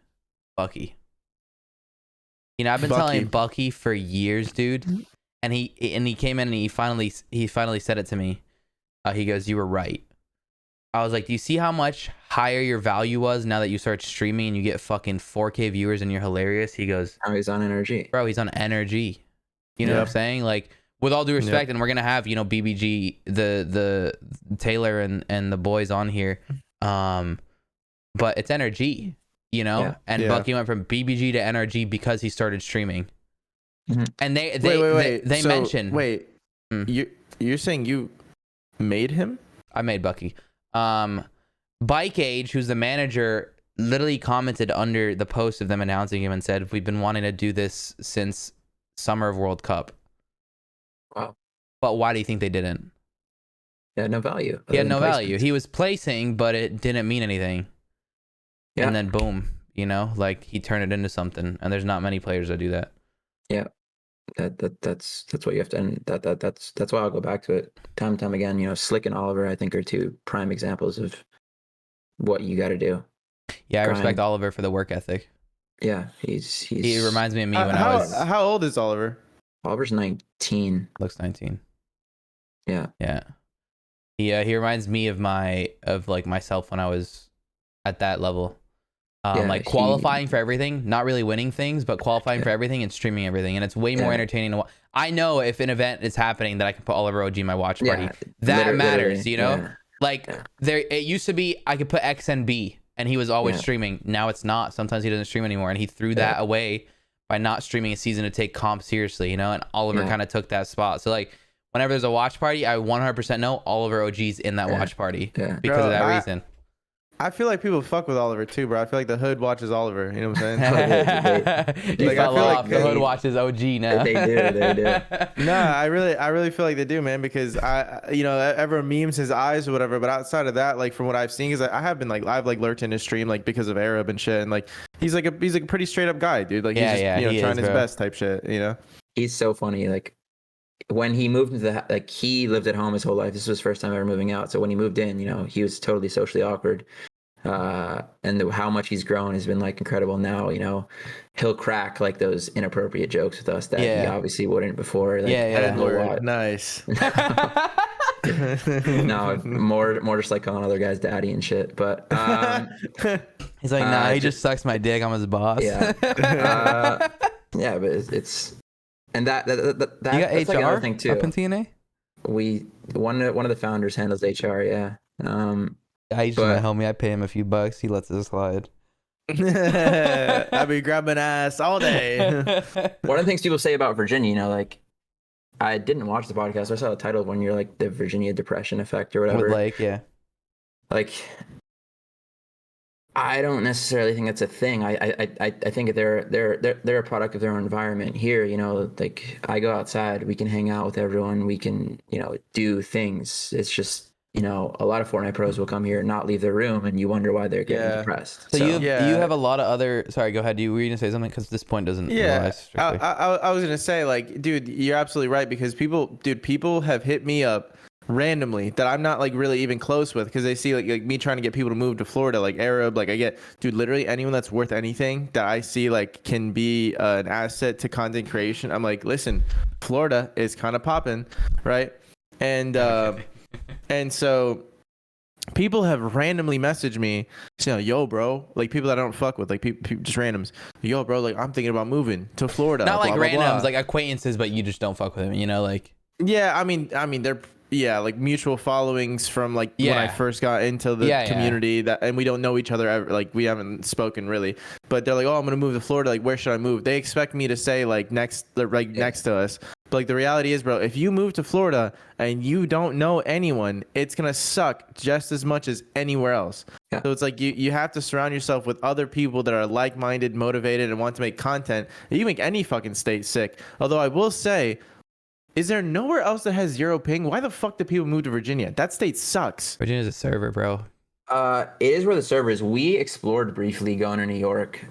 Bucky. You know, I've been Bucky. telling Bucky for years, dude, and he came in and he finally said it to me. He goes, "You were right." I was like, "Do you see how much higher your value was now that you start streaming and you get fucking 4K viewers and you're hilarious?" He goes, Now he's on energy. "Bro, he's on energy." You know what I'm saying? Like, with all due respect, and we're gonna have, you know, BBG, the Taylor and the boys on here, but it's energy, you know. Yeah. And Bucky went from BBG to NRG because he started streaming. Mhm. And they So, mentioned. Wait, you're saying you made him? I made Bucky. Bike Age, who's the manager, literally commented under the post of them announcing him and said, "We've been wanting to do this since summer of World Cup." Wow. But why do you think they didn't? He had no value. He had no value. placements. He was placing, but it didn't mean anything. Yeah. And then boom, you know, like he turned it into something. And there's not many players that do that. Yeah. That's what you have to, and that's why I'll go back to it time and time again. You know, Slick and Oliver, I think, are two prime examples of what you got to do. Yeah, I respect Grind. Oliver for the work ethic. Yeah, he's He reminds me of me when I was. How old is Oliver? Oliver's 19. Looks 19. Yeah. Yeah. He reminds me of myself when I was at that level. Yeah, Like qualifying for everything, not really winning things, but qualifying for everything and streaming everything. And it's way more entertaining to watch. I know if an event is happening that I can put Oliver OG in my watch party. That matters, you know? Like it used to be I could put X and B and he was always streaming. Now it's not. Sometimes he doesn't stream anymore. And he threw that away by not streaming a season to take comp seriously, you know? And Oliver kind of took that spot. So like whenever there's a watch party, I 100% know Oliver OG's in that watch party because of that reason. I feel like people fuck with Oliver too, bro. I feel like the hood watches Oliver. You know what I'm saying? He fell off. The hood watches OG now. They do. Nah, I really feel like they do, man. Because everyone memes his eyes or whatever. But outside of that, like from what I've seen, is I've lurked in his stream like because of Arab and shit, and like he's like a pretty straight up guy, dude. Like he's just trying his best type shit, you know. He's so funny. Like when he moved into he lived at home his whole life. This was his first time ever moving out. So when he moved in, you know, he was totally socially awkward. And how much he's grown has been like incredible. Now, you know, he'll crack like those inappropriate jokes with us that he obviously wouldn't before. Like, Nice. No, more just like calling other guys daddy and shit. But he's like, nah, he just sucks my dick. I'm his boss. Yeah. Yeah, but it's and that you got that's HR like another thing too. up in TNA. One of the founders handles HR. Yeah. I used to my homie. I pay him a few bucks. He lets it slide. I be grabbing ass all day. One of the things people say about Virginia, you know, like I didn't watch the podcast. I saw the title when you're like the Virginia depression effect or whatever. Like I don't necessarily think that's a thing. I think they're a product of their own environment. Here, you know, like I go outside, we can hang out with everyone, we can, you know, do things. It's just, you know, a lot of Fortnite pros will come here and not leave their room, and you wonder why they're getting depressed. So you have a lot of other. Sorry, go ahead. Were you gonna say something? Because this point doesn't. Yeah, I was gonna say, like, dude, you're absolutely right, because people have hit me up randomly that I'm not like really even close with, because they see like me trying to get people to move to Florida, like Arab, like I get, dude, literally anyone that's worth anything that I see like can be an asset to content creation. I'm like, listen, Florida is kind of popping, right? And and so people have randomly messaged me saying, yo, bro, like people that I don't fuck with, like people just randoms, yo, bro, like I'm thinking about moving to Florida. Not like blah, randoms, blah, blah. like acquaintances, but you just don't fuck with them, you know, like. Yeah, I mean, they're like mutual followings from like when I first got into the community that, and we don't know each other ever, like we haven't spoken really, but they're like, oh, I'm gonna move to Florida, like where should I move? They expect me to say like next to us. But like the reality is, bro, if you move to Florida and you don't know anyone, it's gonna suck just as much as anywhere else. Yeah. So it's like you have to surround yourself with other people that are like-minded, motivated, and want to make content. You make any fucking state sick. Although I will say, is there nowhere else that has 0 ping? Why the fuck do people move to Virginia? That state sucks. Virginia's a server, bro. It is where the server is. We explored briefly going to New York.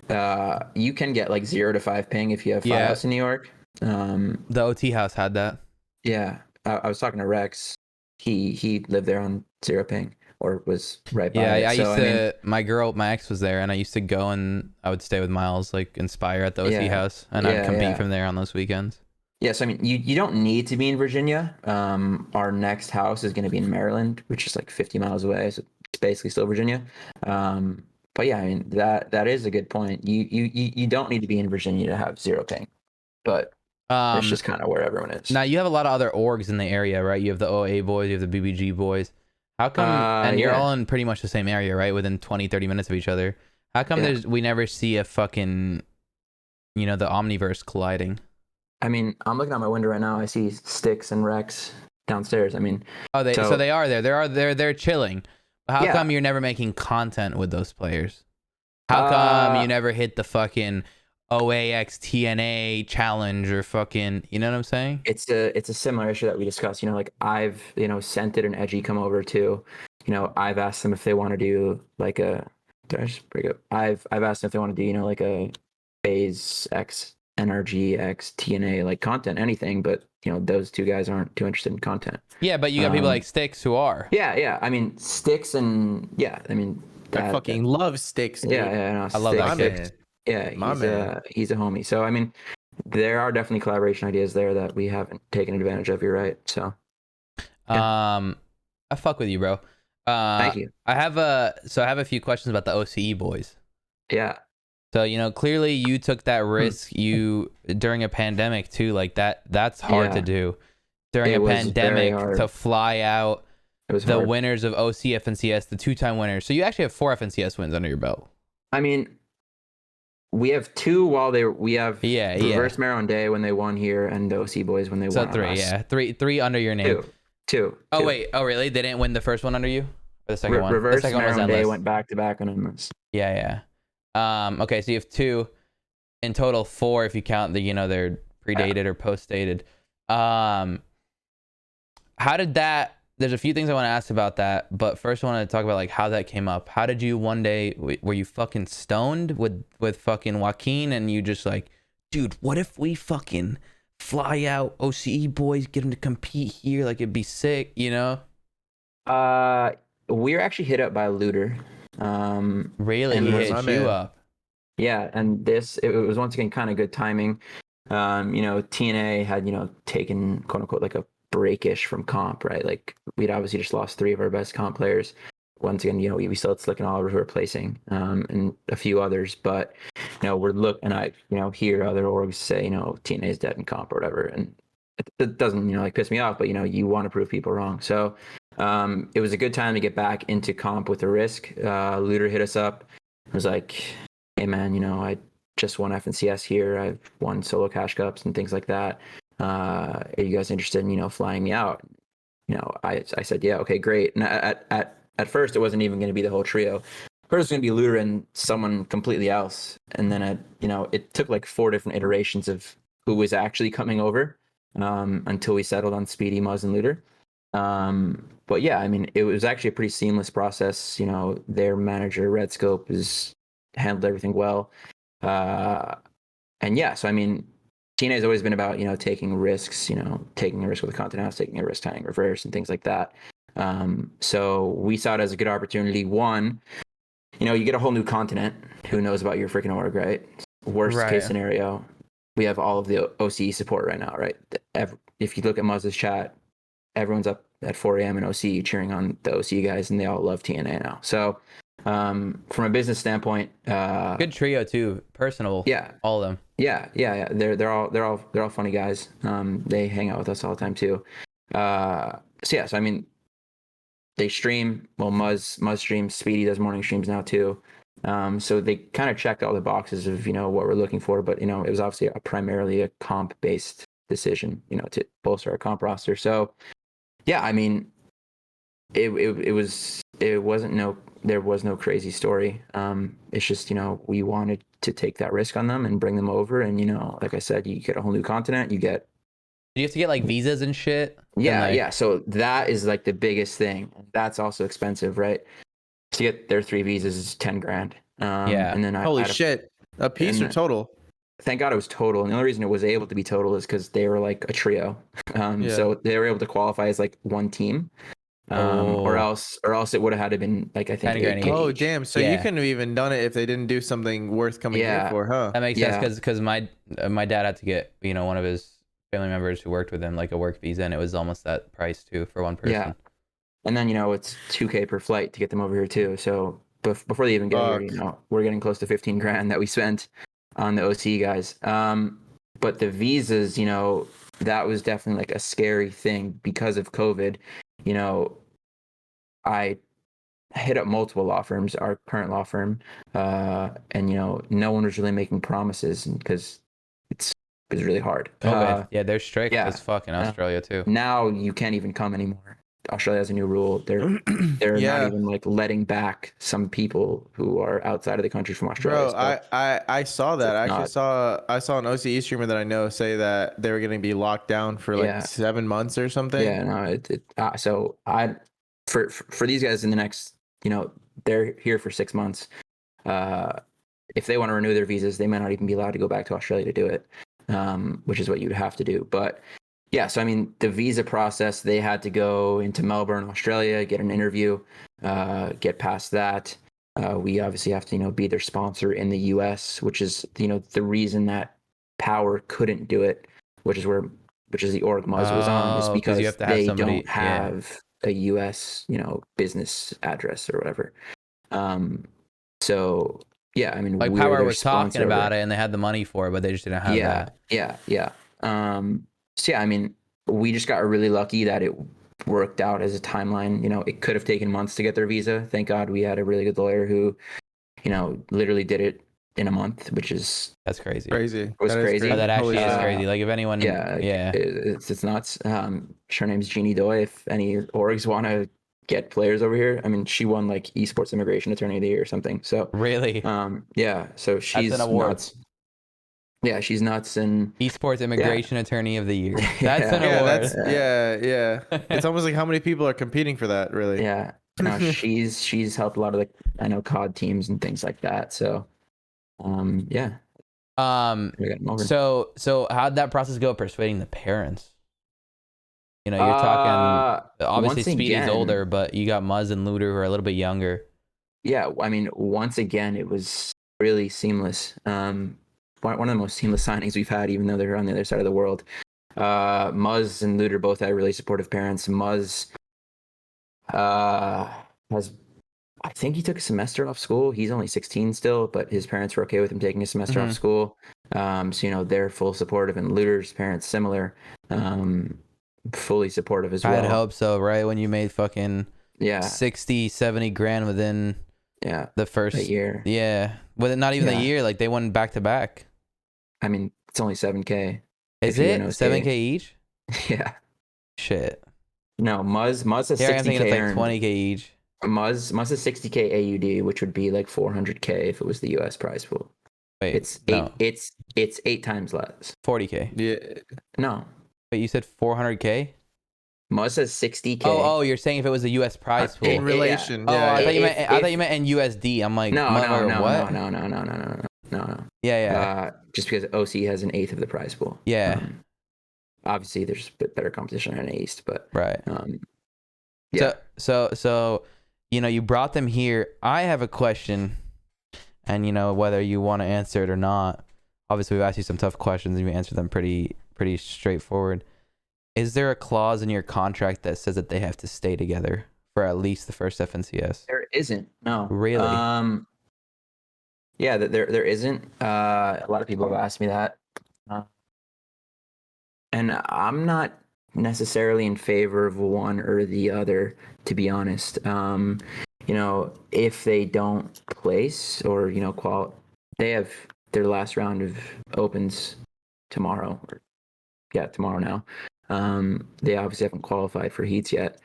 You can get like 0 to 5 ping if you have Yeah. Firehouse in New York. The OT house had that. Yeah, I was talking to Rex. He lived there on 0 ping or was right by Yeah, it. I So used I mean, to. My ex was there, and I used to go and I would stay with Miles, like Inspire at the OT Yeah. house, and I'd Yeah, compete yeah. from there on those weekends. yeah. So I mean, you don't need to be in Virginia. Our next house is going to be in Maryland, which is like 50 miles away. So it's basically still Virginia. But yeah, I mean that is a good point. You don't need to be in Virginia to have 0 ping, but it's just kind of where everyone is. Now you have a lot of other orgs in the area, right? You have the OA boys, you have the BBG boys. How come? And you're Yeah. all in pretty much the same area, right? Within 20, 30 minutes of each other. How come Yeah. we never see a fucking, the Omniverse colliding? I mean, I'm looking out my window right now. I see Styx and Rex downstairs. I mean, Oh, so they are there. They're chilling. How Yeah. come you're never making content with those players? How come you never hit the fucking OAX TNA challenge or fucking, you know what I'm saying? it's a similar issue that we discussed. Like I've sent it an edgy come over to. I've asked them if they want to do like a. Did I just bring up? I've asked them if they want to do like a phase X NRG X TNA like content anything, but those two guys aren't too interested in content. Yeah, but you got people like Styx who are. Yeah. I mean Sticks and I mean I fucking love Sticks, dude. yeah. No, I love that Styx, kid. Yeah, My man. He's a homie. So I mean, there are definitely collaboration ideas there that we haven't taken advantage of. You're right. So I fuck with you, bro. thank you. I have a few questions about the OCE boys. Yeah. So, clearly you took that risk during a pandemic too. Like that's hard to do during It a was very pandemic hard. to fly out It was the hard. winners of OC FNCS, the 2-time winners. So you actually have 4 FNCS wins under your belt. I mean, we have 2 we have Reverse Maryland Day when they won here and the OC boys when they So won. 3, yeah. 3 under your name. 2. Oh, wait. Oh, really? They didn't win the first one under you? Or the second one? Reverse The second one was Maryland Day endless. went back to back on endless. Yeah. Okay, so you have 2 in total, 4 if you count the they're predated or post dated. How did that? There's a few things I want to ask about that, but first I want to talk about like how that came up. How did you one day were you fucking stoned with fucking Joaquin and you just like, dude, what if we fucking fly out OCE boys, get them to compete here, like it'd be sick, We were actually hit up by Looter. Really? And He where's hit my you man? up. Yeah, and it was once again kind of good timing. TNA had, taken quote unquote like a breakish from comp, right? Like we'd obviously just lost 3 of our best comp players. Once again, we still had Slick and Oliver who are placing, and a few others, but we're and I hear other orgs say, TNA is dead in comp or whatever, and it doesn't like piss me off, but you want to prove people wrong. So it was a good time to get back into comp with a risk. Looter hit us up. It was like, hey man, I just won FNCS here. I've won solo cash cups and things like that. Are you guys interested in flying me out? I said yeah, okay, great. And at first it wasn't even going to be the whole trio. First it was going to be Looter and someone completely else, and then it took like 4 different iterations of who was actually coming over until we settled on Speedy, Muzz, and Looter. But yeah, I mean, it was actually a pretty seamless process. Their manager Red Scope has handled everything well. And yeah, so I mean, TNA has always been about taking risks, taking a risk with the content house, taking a risk tying reverse and things like that. So we saw it as a good opportunity. One, you get a whole new continent. Who knows about your freaking org, right? Worst case scenario, we have all of the OCE support right now, right? If you look at Muzz's chat, everyone's up at 4 a.m. in OCE cheering on the OCE guys, and they all love TNA now. So from a business standpoint, Good trio too, personable. Yeah, all of them. Yeah. They're all funny guys. They hang out with us all the time too. So I mean, they stream. Well, Muzz streams. Speedy does morning streams now too. So they kind of checked all the boxes of what we're looking for, but it was obviously primarily a comp based decision, to bolster our comp roster. So yeah, I mean, there was no crazy story. It's just we wanted to take that risk on them and bring them over, and like I said, you get a whole new continent. You get you have to get like visas and shit. Yeah. So that is like the biggest thing. That's also expensive, right? to get their 3 visas is 10 grand. Yeah. And then Holy shit. A piece or total? Thank God it was total. And the only reason it was able to be total is because they were like a trio. Yeah. So they were able to qualify as like one team. Or else it would have had to been like, I think 10 grand 8K Oh, each. damn. So Yeah. you couldn't have even done it if they didn't do something worth coming here Yeah. for, huh? That makes Yeah. sense because my dad had to get, you know, one of his family members who worked with him like a work visa, and it was almost that price too for one person. Yeah. And then, you know, it's 2K per flight to get them over here too. So before they even get here, you Fuck. know, we're getting close to 15 grand that we spent on the OC guys. But the visas, you know, that was definitely like a scary thing because of COVID. You know, I hit up multiple law firms, our current law firm, and you know, no one was really making promises because it was really hard. COVID. Yeah, they're strict yeah. as fuck in Australia too. Now you can't even come anymore. Australia has a new rule. They're Yeah. not even like letting back some people who are outside of the country from Australia. Bro, So I saw that. I actually not- saw an OCE streamer that I know say that they were going to be locked down for like Yeah. 7 months or something. yeah, no, so for these guys in the next, you know, they're here for 6 months. If they want to renew their visas, they might not even be allowed to go back to Australia to do it, which is what you'd have to do. But yeah, so I mean, the visa process, they had to go into Melbourne, Australia, get an interview, get past that. We obviously have to, you know, be their sponsor in the US, which is, you know, the reason that Power couldn't do it, which is the org Muzz was on, is 'Cause because you have to have they somebody- don't have a US, you know, business address or whatever. So yeah, I mean, Like we're Power their was talking sponsor over about there. it, and they had the money for it, but they just didn't have that. Yeah. So yeah, I mean, we just got really lucky that it worked out as a timeline. You know, it could have taken months to get their visa. Thank God we had a really good lawyer who, you know, literally did it in a month, which is That's crazy. Crazy. was That is crazy. Oh, that actually Holy is shit. crazy. Like if anyone, yeah, it's nuts. Her name's Jeannie Doi. If any orgs want to get players over here, I mean, she won like Esports Immigration Attorney of the Year or something. So really, yeah, so she's an award. nuts. Yeah, she's nuts. And Esports Immigration Attorney of the Year. That's an Yeah, award. that's yeah. It's almost like how many people are competing for that, really. yeah, no, she's helped a lot of the, I know, COD teams and things like that. So yeah, we got 'em over. So how'd that process go persuading the parents? You know, you're talking obviously once Speedy's again- older, but you got Muzz and Looter who are a little bit younger. Yeah, I mean, once again, it was really seamless. One of the most seamless signings we've had, even though they're on the other side of the world. Muzz and Looter both had really supportive parents. Muzz has, I think he took a semester off school. He's only 16 still, but his parents were okay with him taking a semester off school. So, you know, they're full supportive, and Looter's parents similar, fully supportive as well. I'd hope so, right? When you made fucking Yeah, 60, 70 grand within yeah, the first a year. Yeah. Within not even a Yeah. year, like they went back to back. I mean, it's only 7K. Is if you it know 7K each? Yeah. Shit. No, Muzz has Here I'm 60K thinking it's like earned. 20K each. Muzz is 60K AUD, which would be like 400K if it was the US prize pool. Wait, It's no, eight. It's 8 times less. 40K. Yeah. No, Wait, you said 400K? Muzz has 60K. Oh, you're saying if it was a US prize pool. In relation. Oh, Yeah. I thought you If- meant I thought you meant in USD. I'm like, no, mother, what? no. Yeah. Just because OC has 1/8 of the prize pool. Yeah. Obviously, there's a bit better competition in East, but Right. yeah. So you know, you brought them here. I have a question, and you know whether you want to answer it or not. Obviously, we've asked you some tough questions, and you answered them pretty straightforward. Is there a clause in your contract that says that they have to stay together for at least the first FNCS? There isn't. No. Really? Yeah, there isn't. A lot of people have asked me that, and I'm not necessarily in favor of one or the other, to be honest. You know, if they don't place or, you know, they have their last round of opens tomorrow. Tomorrow now. They obviously haven't qualified for heats yet.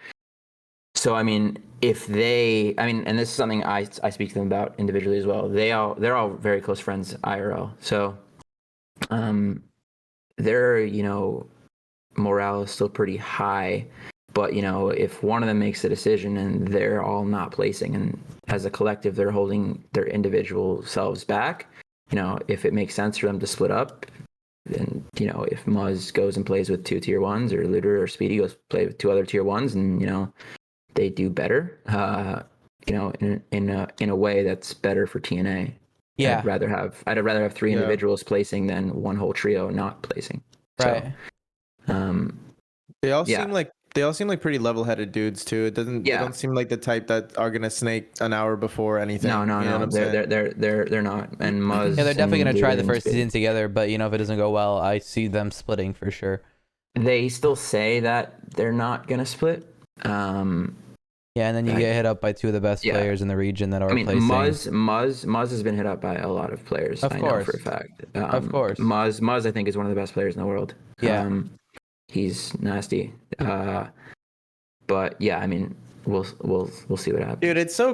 So I mean, and this is something I speak to them about individually as well. They're all very close friends IRL. So, their, you know, morale is still pretty high, But if one of them makes a decision and they're all not placing, and as a collective they're holding their individual selves back, if it makes sense for them to split up, then if Muzz goes and plays with 2 tier 1s, or Looter or Speedy goes play with 2 other tier 1s, and they do better, in a way that's better for TNA. Yeah. I'd rather have 3 individuals placing than one whole trio not placing. Right. So, They all seem like pretty level-headed dudes too. They don't seem like the type that are gonna snake an hour before anything. No. You know what I'm saying? They're not. And Muzz. Yeah, they're definitely and gonna try the Looter and first Speedy, season together, but if it doesn't go well, I see them splitting for sure. they still say that they're not gonna split. Yeah, and then you get hit up by 2 of the best players in the region that are placing. Muzz has been hit up by a lot of players. Of course. Know for a fact. Of course. Muzz, I think, is one of the best players in the world. Yeah. He's nasty. But yeah, I mean, we'll see what happens. Dude, it's so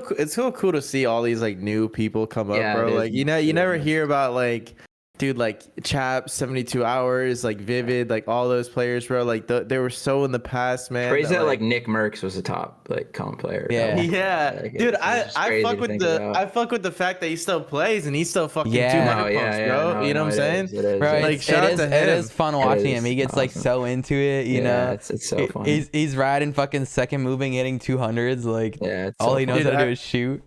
cool to see all these like new people come up, Yeah, bro. it is. Like you never hear about like, dude, like Chap, 72 Hours, like Vivid, like all those players, bro. Like they were so in the past, man. Crazy that like Nick Merckx was a top like comp player. Yeah. Dude, I fuck with the fact that he still plays and he's still fucking 200 pumps, bro. You know what I'm saying? It is. Bro, Like, shout out to him. It is fun watching him. He gets like awesome. so into it, you know. It's so fun. He's riding fucking second moving, hitting 200s. Like it's all so he knows fun. how to do is shoot.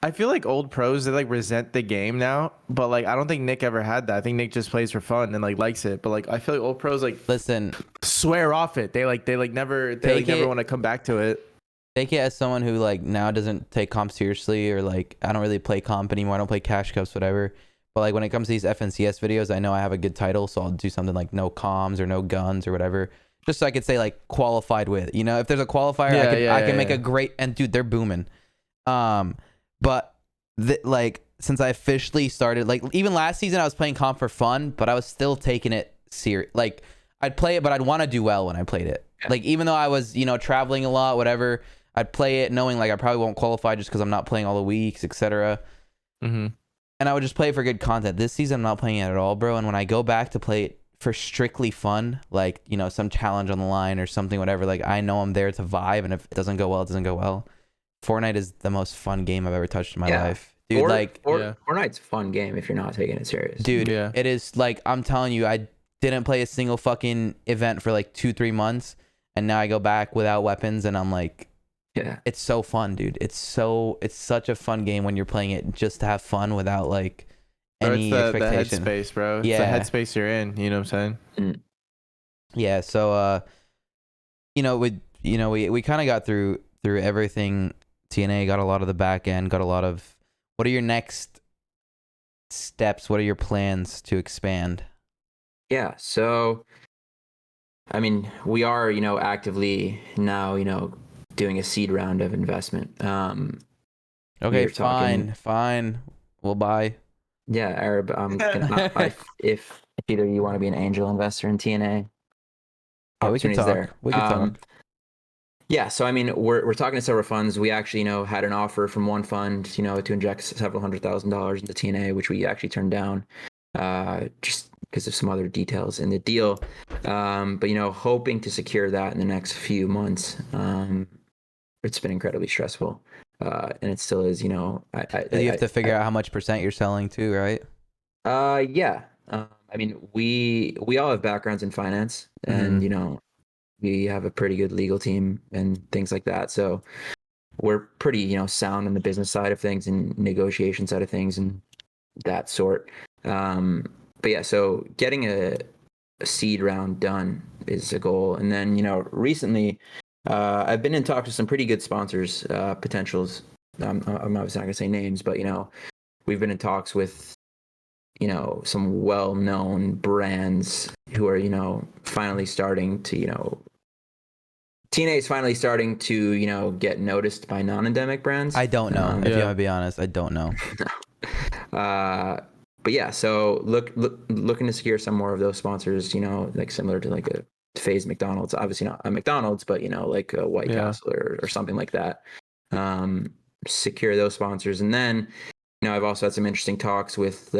I feel like old pros, they like resent the game now, but like I don't think Nick ever had that. I think Nick just plays for fun and like likes it. But like I feel like old pros like Listen, swear off it. They never want to come back to it. take it as someone who like now doesn't take comp seriously, or like I don't really play comp anymore. I don't play cash cups, whatever. But like when it comes to these FNCS videos, I know I have a good title, so I'll do something like no comms or no guns or whatever, just so I could say like qualified with. If there's a qualifier, I can make a great, and dude, they're booming. But like since I officially started, like even last season I was playing comp for fun, but I was still taking it serious. Like I'd play it, but I'd want to do well when I played it. Yeah. Like even though I was traveling a lot, whatever, I'd play it knowing like I probably won't qualify just because I'm not playing all the weeks, etc. Mm-hmm. And I would just play it for good content. This season I'm not playing it at all, bro. And when I go back to play it for strictly fun, like some challenge on the line or something, whatever, like I know I'm there to vibe, and if it doesn't go well, it doesn't go well. Fortnite is the most fun game I've ever touched in my life, dude. Fortnite's a fun game if you're not taking it serious, dude. It is. Like I'm telling you, I didn't play a single fucking event for like 2-3 months, and now I go back without weapons, and I'm like, it's so fun, dude. It's such a fun game when you're playing it just to have fun without like any expectation. The headspace, bro. Yeah. It's the headspace you're in. You know what I'm saying? Yeah. So we kind of got through everything. TNA got a lot of the back end, got a lot of. What are your next steps? What are your plans to expand? Yeah, so I mean, we are, actively now, doing a seed round of investment. Okay, fine. We'll buy. Yeah, Arab, if either you want to be an angel investor in TNA, we can talk. There. We can talk. Yeah, so I mean, we're talking to several funds. We actually, had an offer from one fund, to inject several $100,000 into TNA, which we actually turned down, just because of some other details in the deal. But hoping to secure that in the next few months. It's been incredibly stressful, and it still is. You have to figure out how much % you're selling to, right? Yeah. I mean, we all have backgrounds in finance, and we have a pretty good legal team and things like that. So we're pretty, sound on the business side of things and negotiation side of things and that sort. But yeah, so getting a seed round done is a goal. And then, recently I've been in talks with some pretty good sponsors, potentials. I'm obviously not gonna say names, but we've been in talks with some well-known brands who are finally starting to TNA is finally starting to get noticed by non-endemic brands. I don't know, if you want to be honest. I don't know. But yeah, so looking to secure some more of those sponsors, like similar to like a FaZe McDonald's, obviously not a McDonald's, but like a White Castle or something like that. Secure those sponsors, and then I've also had some interesting talks with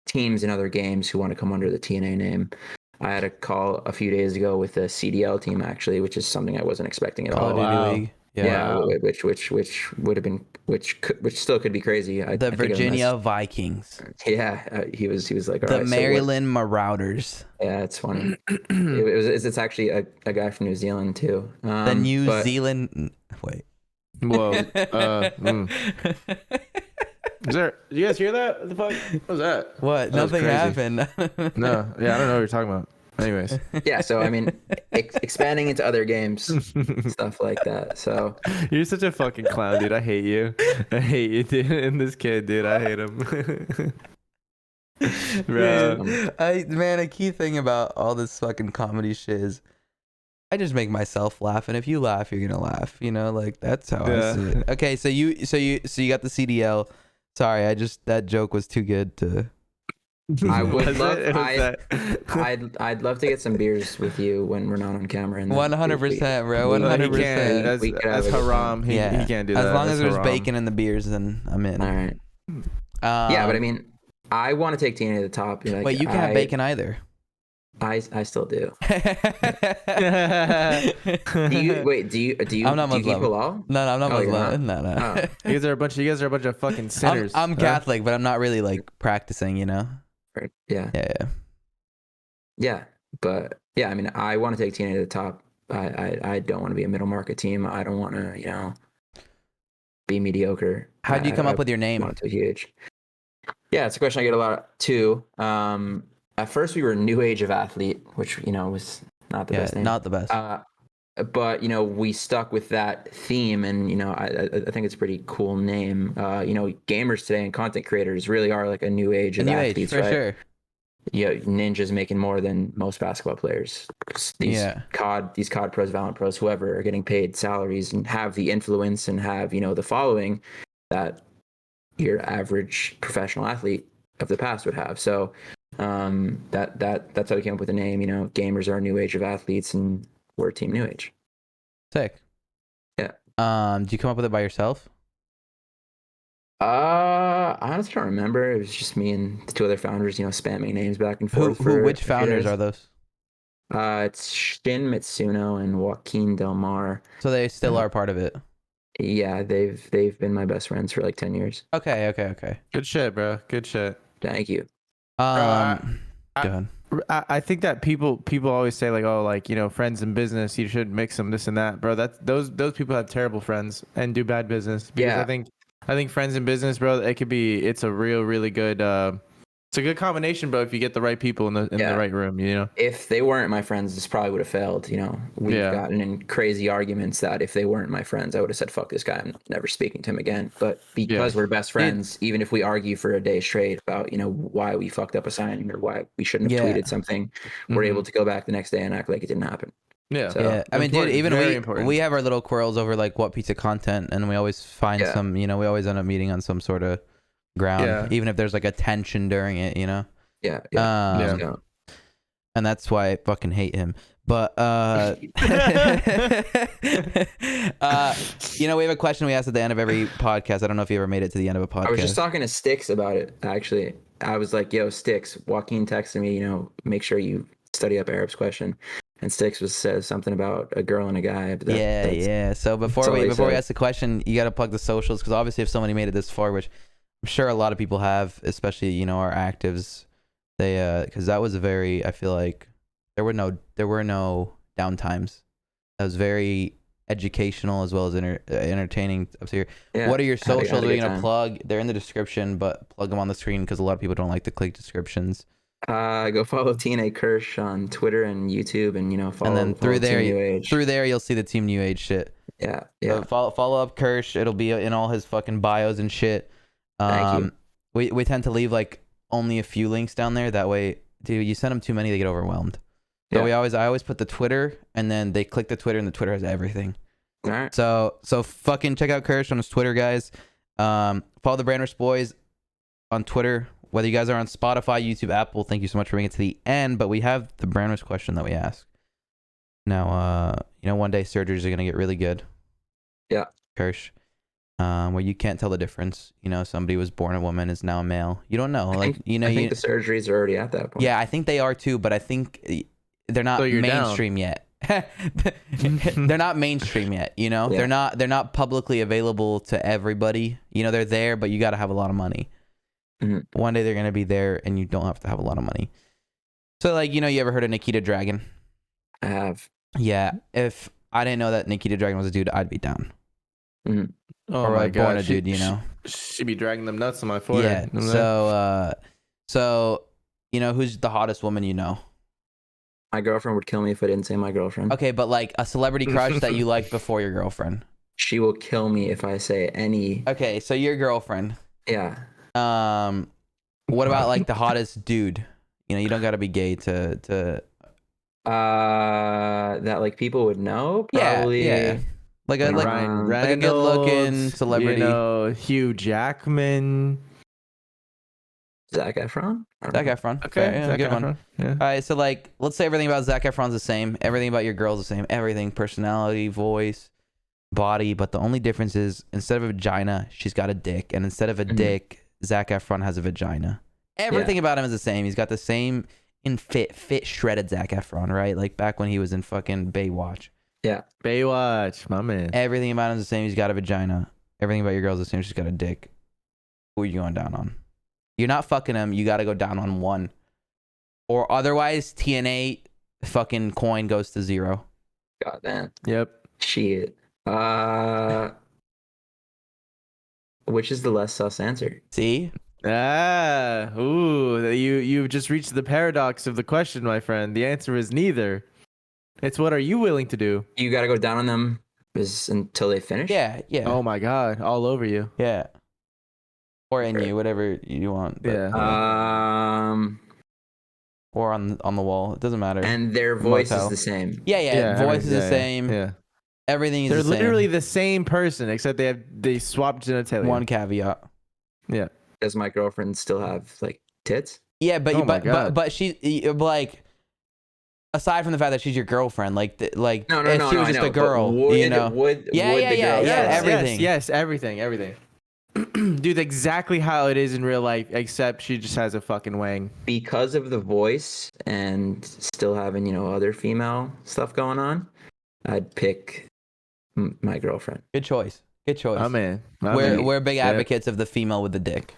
teams in other games who want to come under the TNA name. I had a call a few days ago with the CDL team actually, which is something I wasn't expecting at Call all. of Duty wow. League. Yeah, Wow. which would have been which still could be crazy. I The think of him as- Virginia Vikings. yeah, he was like, all The right, Maryland Marauders. yeah, it's funny. It's actually a guy from New Zealand too. The New But Zealand. Wait. Whoa. Is there? Did you guys hear that? What the fuck? What was that? What? That was Nothing crazy. happened. No. Yeah, I don't know what you're talking about. Anyways. yeah, so I mean, expanding into other games, stuff like that. So You're such a fucking clown, dude. I hate you. I hate you, dude. And this kid, dude. I hate him. Bro. Man, a key thing about all this fucking comedy shit is I just make myself laugh, and if you laugh, you're gonna laugh. You know, like that's how I see it. Okay, so you got the CDL. Sorry, that joke was too good to. I would Was love. it? Was that- I'd love to get some beers with you when we're not on camera. And 100%, bro. Well, he 100%. can't. That's, we could have that's a good haram. He can't do that. As long That's as there's haram. bacon in the beers, then I'm in. All right. Yeah, but I mean, I want to take TNA to the top. Like, wait, you can't have bacon either. I still do. Do Do you? I'm not do you keep Muslim. halal? No, I'm not Oh, you're Muslim. not? No. Oh. You guys are a bunch of fucking sinners. I'm Catholic, but I'm not really like practicing. You know. Right. Yeah. Yeah. Yeah. But yeah, I mean, I want to take TNA to the top. I don't want to be a middle market team. I don't want to, be mediocre. How'd you come up with your name? Want to huge. Yeah, it's a question I get a lot too. At first we were New Age of Athlete, which was not the best name. Not the best. But we stuck with that theme, and I think it's a pretty cool name. Gamers today and content creators really are like a new age of athletes, for right? sure. Yeah, ninjas making more than most basketball players. These COD pros, Valorant pros, whoever are getting paid salaries and have the influence and have the following that your average professional athlete of the past would have. So that's how we came up with the name. Gamers are a new age of athletes, and we're Team New Age. Sick. Yeah. Did you come up with it by yourself? I honestly don't remember. It was just me and the two other founders, spamming names back and forth. Which founders are those? It's Shin Mitsuno and Joaquin Del Mar. So they still are part of it. Yeah, they've been my best friends for like 10 years. Okay. Good shit, bro. Good shit. Thank you. Go ahead. I think that people always say like, oh, like friends in business, you should mix them, this and that, bro. Those people have terrible friends and do bad business. Because Yeah. I think friends in business, bro, it's a really good it's a good combination, bro, if you get the right people in the right room, If they weren't my friends, this probably would have failed. We've gotten in crazy arguments that if they weren't my friends, I would have said, fuck this guy, I'm never speaking to him again. But because we're best friends, even if we argue for a day straight about, why we fucked up a signing or why we shouldn't have tweeted something, we're able to go back the next day and act like it didn't happen. Yeah. So, Yeah. I mean, dude, even important. we have our little quarrels over like what piece of content, and we always find some, we always end up meeting on some sort of ground, even if there's like a tension during it, Yeah. And that's why I fucking hate him. But we have a question we ask at the end of every podcast. I don't know if you ever made it to the end of a podcast. I was just talking to Styx about it, actually. I was like, yo, Styx, Joaquin texted me, make sure you study up Arab's question. And Styx says something about a girl and a guy. But yeah. So before we ask the question, you got to plug the socials, because obviously if somebody made it this far, which I'm sure a lot of people have, especially our actives, they because that was I feel like there were no downtimes. That was very educational as well as entertaining up here. Yeah, what are your socials? Are you gonna plug? They're in the description, but plug them on the screen because a lot of people don't like to click descriptions. Go follow TNA Kirsh on Twitter and YouTube, and follow. And then through there you'll see the Team New Age shit. Yeah. So follow up Kirsh. It'll be in all his fucking bios and shit. Thank you. We tend to leave like only a few links down there. That way, dude, you send them too many, they get overwhelmed. So I always put the Twitter, and then they click the Twitter, and the Twitter has everything. All right. So fucking check out Kirsh on his Twitter, guys. Follow the Brandress Boys on Twitter. Whether you guys are on Spotify, YouTube, Apple, thank you so much for bringing it to the end. But we have the Brandress question that we ask. Now, one day surgeries are gonna get really good. Yeah. Kirsh. Where you can't tell the difference. Somebody was born a woman is now a male. You don't know. I think the surgeries are already at that point. Yeah, I think they are too. But I think they're not So you're down. mainstream yet. They're not mainstream yet, you know. Yeah. They're not publicly available to everybody. You know, they're there, but you got to have a lot of money. Mhm. One day they're gonna be there, and you don't have to have a lot of money. So, like, you know, you ever heard of Nikita Dragon? I have. Yeah. If I didn't know that Nikita Dragon was a dude, I'd be down. Oh Or my born god, a dude, you know. She'd be dragging them nuts on my Yeah. forehead. So, you know, who's the hottest woman you know? My girlfriend would kill me if I didn't say my girlfriend. Okay, but like a celebrity crush that you liked before your girlfriend. She will kill me if I say any. Okay, so your girlfriend. Yeah. What about like the hottest dude? You know, you don't got to be gay to. That like people would know. Probably. Yeah. Like a Ryan like a good-looking Reynolds, celebrity. You know, Hugh Jackman. Zac Efron. Zac Efron. Okay, Fair, yeah, Zac good one. Efron. Yeah. All right, so like, let's say everything about Zac Efron's the same. Everything about your girl's the same. Everything, personality, voice, body. But the only difference is instead of a vagina, she's got a dick, and instead of a dick, Zac Efron has a vagina. Everything about him is the same. He's got the same fit shredded Zac Efron, right? Like back when he was in fucking Baywatch. Yeah. Baywatch, my man. Everything about him is the same. He's got a vagina. Everything about your girl's the same. She's got a dick. Who are you going down on? You're not fucking him. You got to go down on one. Or otherwise, TNA fucking coin goes to 0. God damn. Yep. Shit. Which is the less sus answer? See? You've just reached the paradox of the question, my friend. The answer is neither. It's what are you willing to do? You got to go down on them until they finish. Yeah. Oh my god, all over you. Yeah. Or in you, whatever you want. But, Yeah. Or on the wall. It doesn't matter. And their voice Motel. is the same. Yeah. Voice is the same. Yeah. Everything is They're the same. literally the same person, except they swapped genitalia. One caveat. Yeah. Does my girlfriend still have like tits? Yeah, but Oh my God. but she like aside from the fact that she's your girlfriend, like No, if she was just I know, a girl, but you know. Would the Yeah, girl everything. Yes, everything. Dude, exactly how it is in real life, except she just has a fucking wang. because of the voice and still having, you know, other female stuff going on, I'd pick my girlfriend. Good choice. Oh man. We're big advocates of the female with the dick.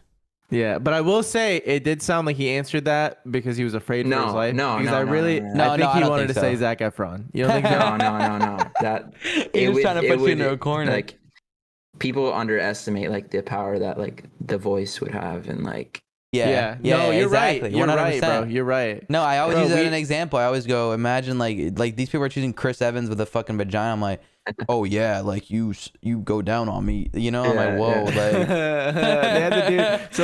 Yeah, but I will say it did sound like he answered that because he was afraid for his life. No, because no, I really, no. I think he don't wanted think to say so. Zac Efron. You don't think so? No. That He was trying to put you would, into a corner. Like people underestimate like the power that like the voice would have and like Yeah. No, you're exactly. right. You're 100%. right, bro. You're right. No, I always Bro, use it as an example. I always go, imagine like these people are choosing Chris Evans with a fucking vagina. I'm like, oh yeah, like you go down on me, you know? I'm like, whoa, like they had the dude.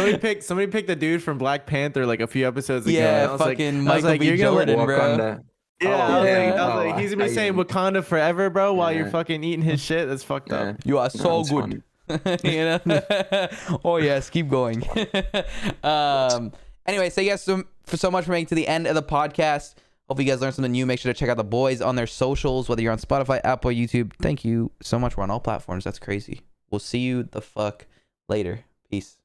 Somebody picked the dude from Black Panther like a few episodes ago. and I yeah, was fucking like, Michael B. you're gonna let- Jordan, bro. Wakanda. Yeah, Oh, I was yeah. like, he's gonna be saying Wakanda forever, bro, while you're fucking eating his shit. That's fucked up. You are so it's good. You know? Oh yes, keep going. Anyway, so you guys so much for making it to the end of the podcast. Hope you guys learned something new. Make sure to check out the boys on their socials, whether you're on Spotify, Apple, YouTube. Thank you so much. We're on all platforms. That's crazy. We'll see you the fuck later. Peace.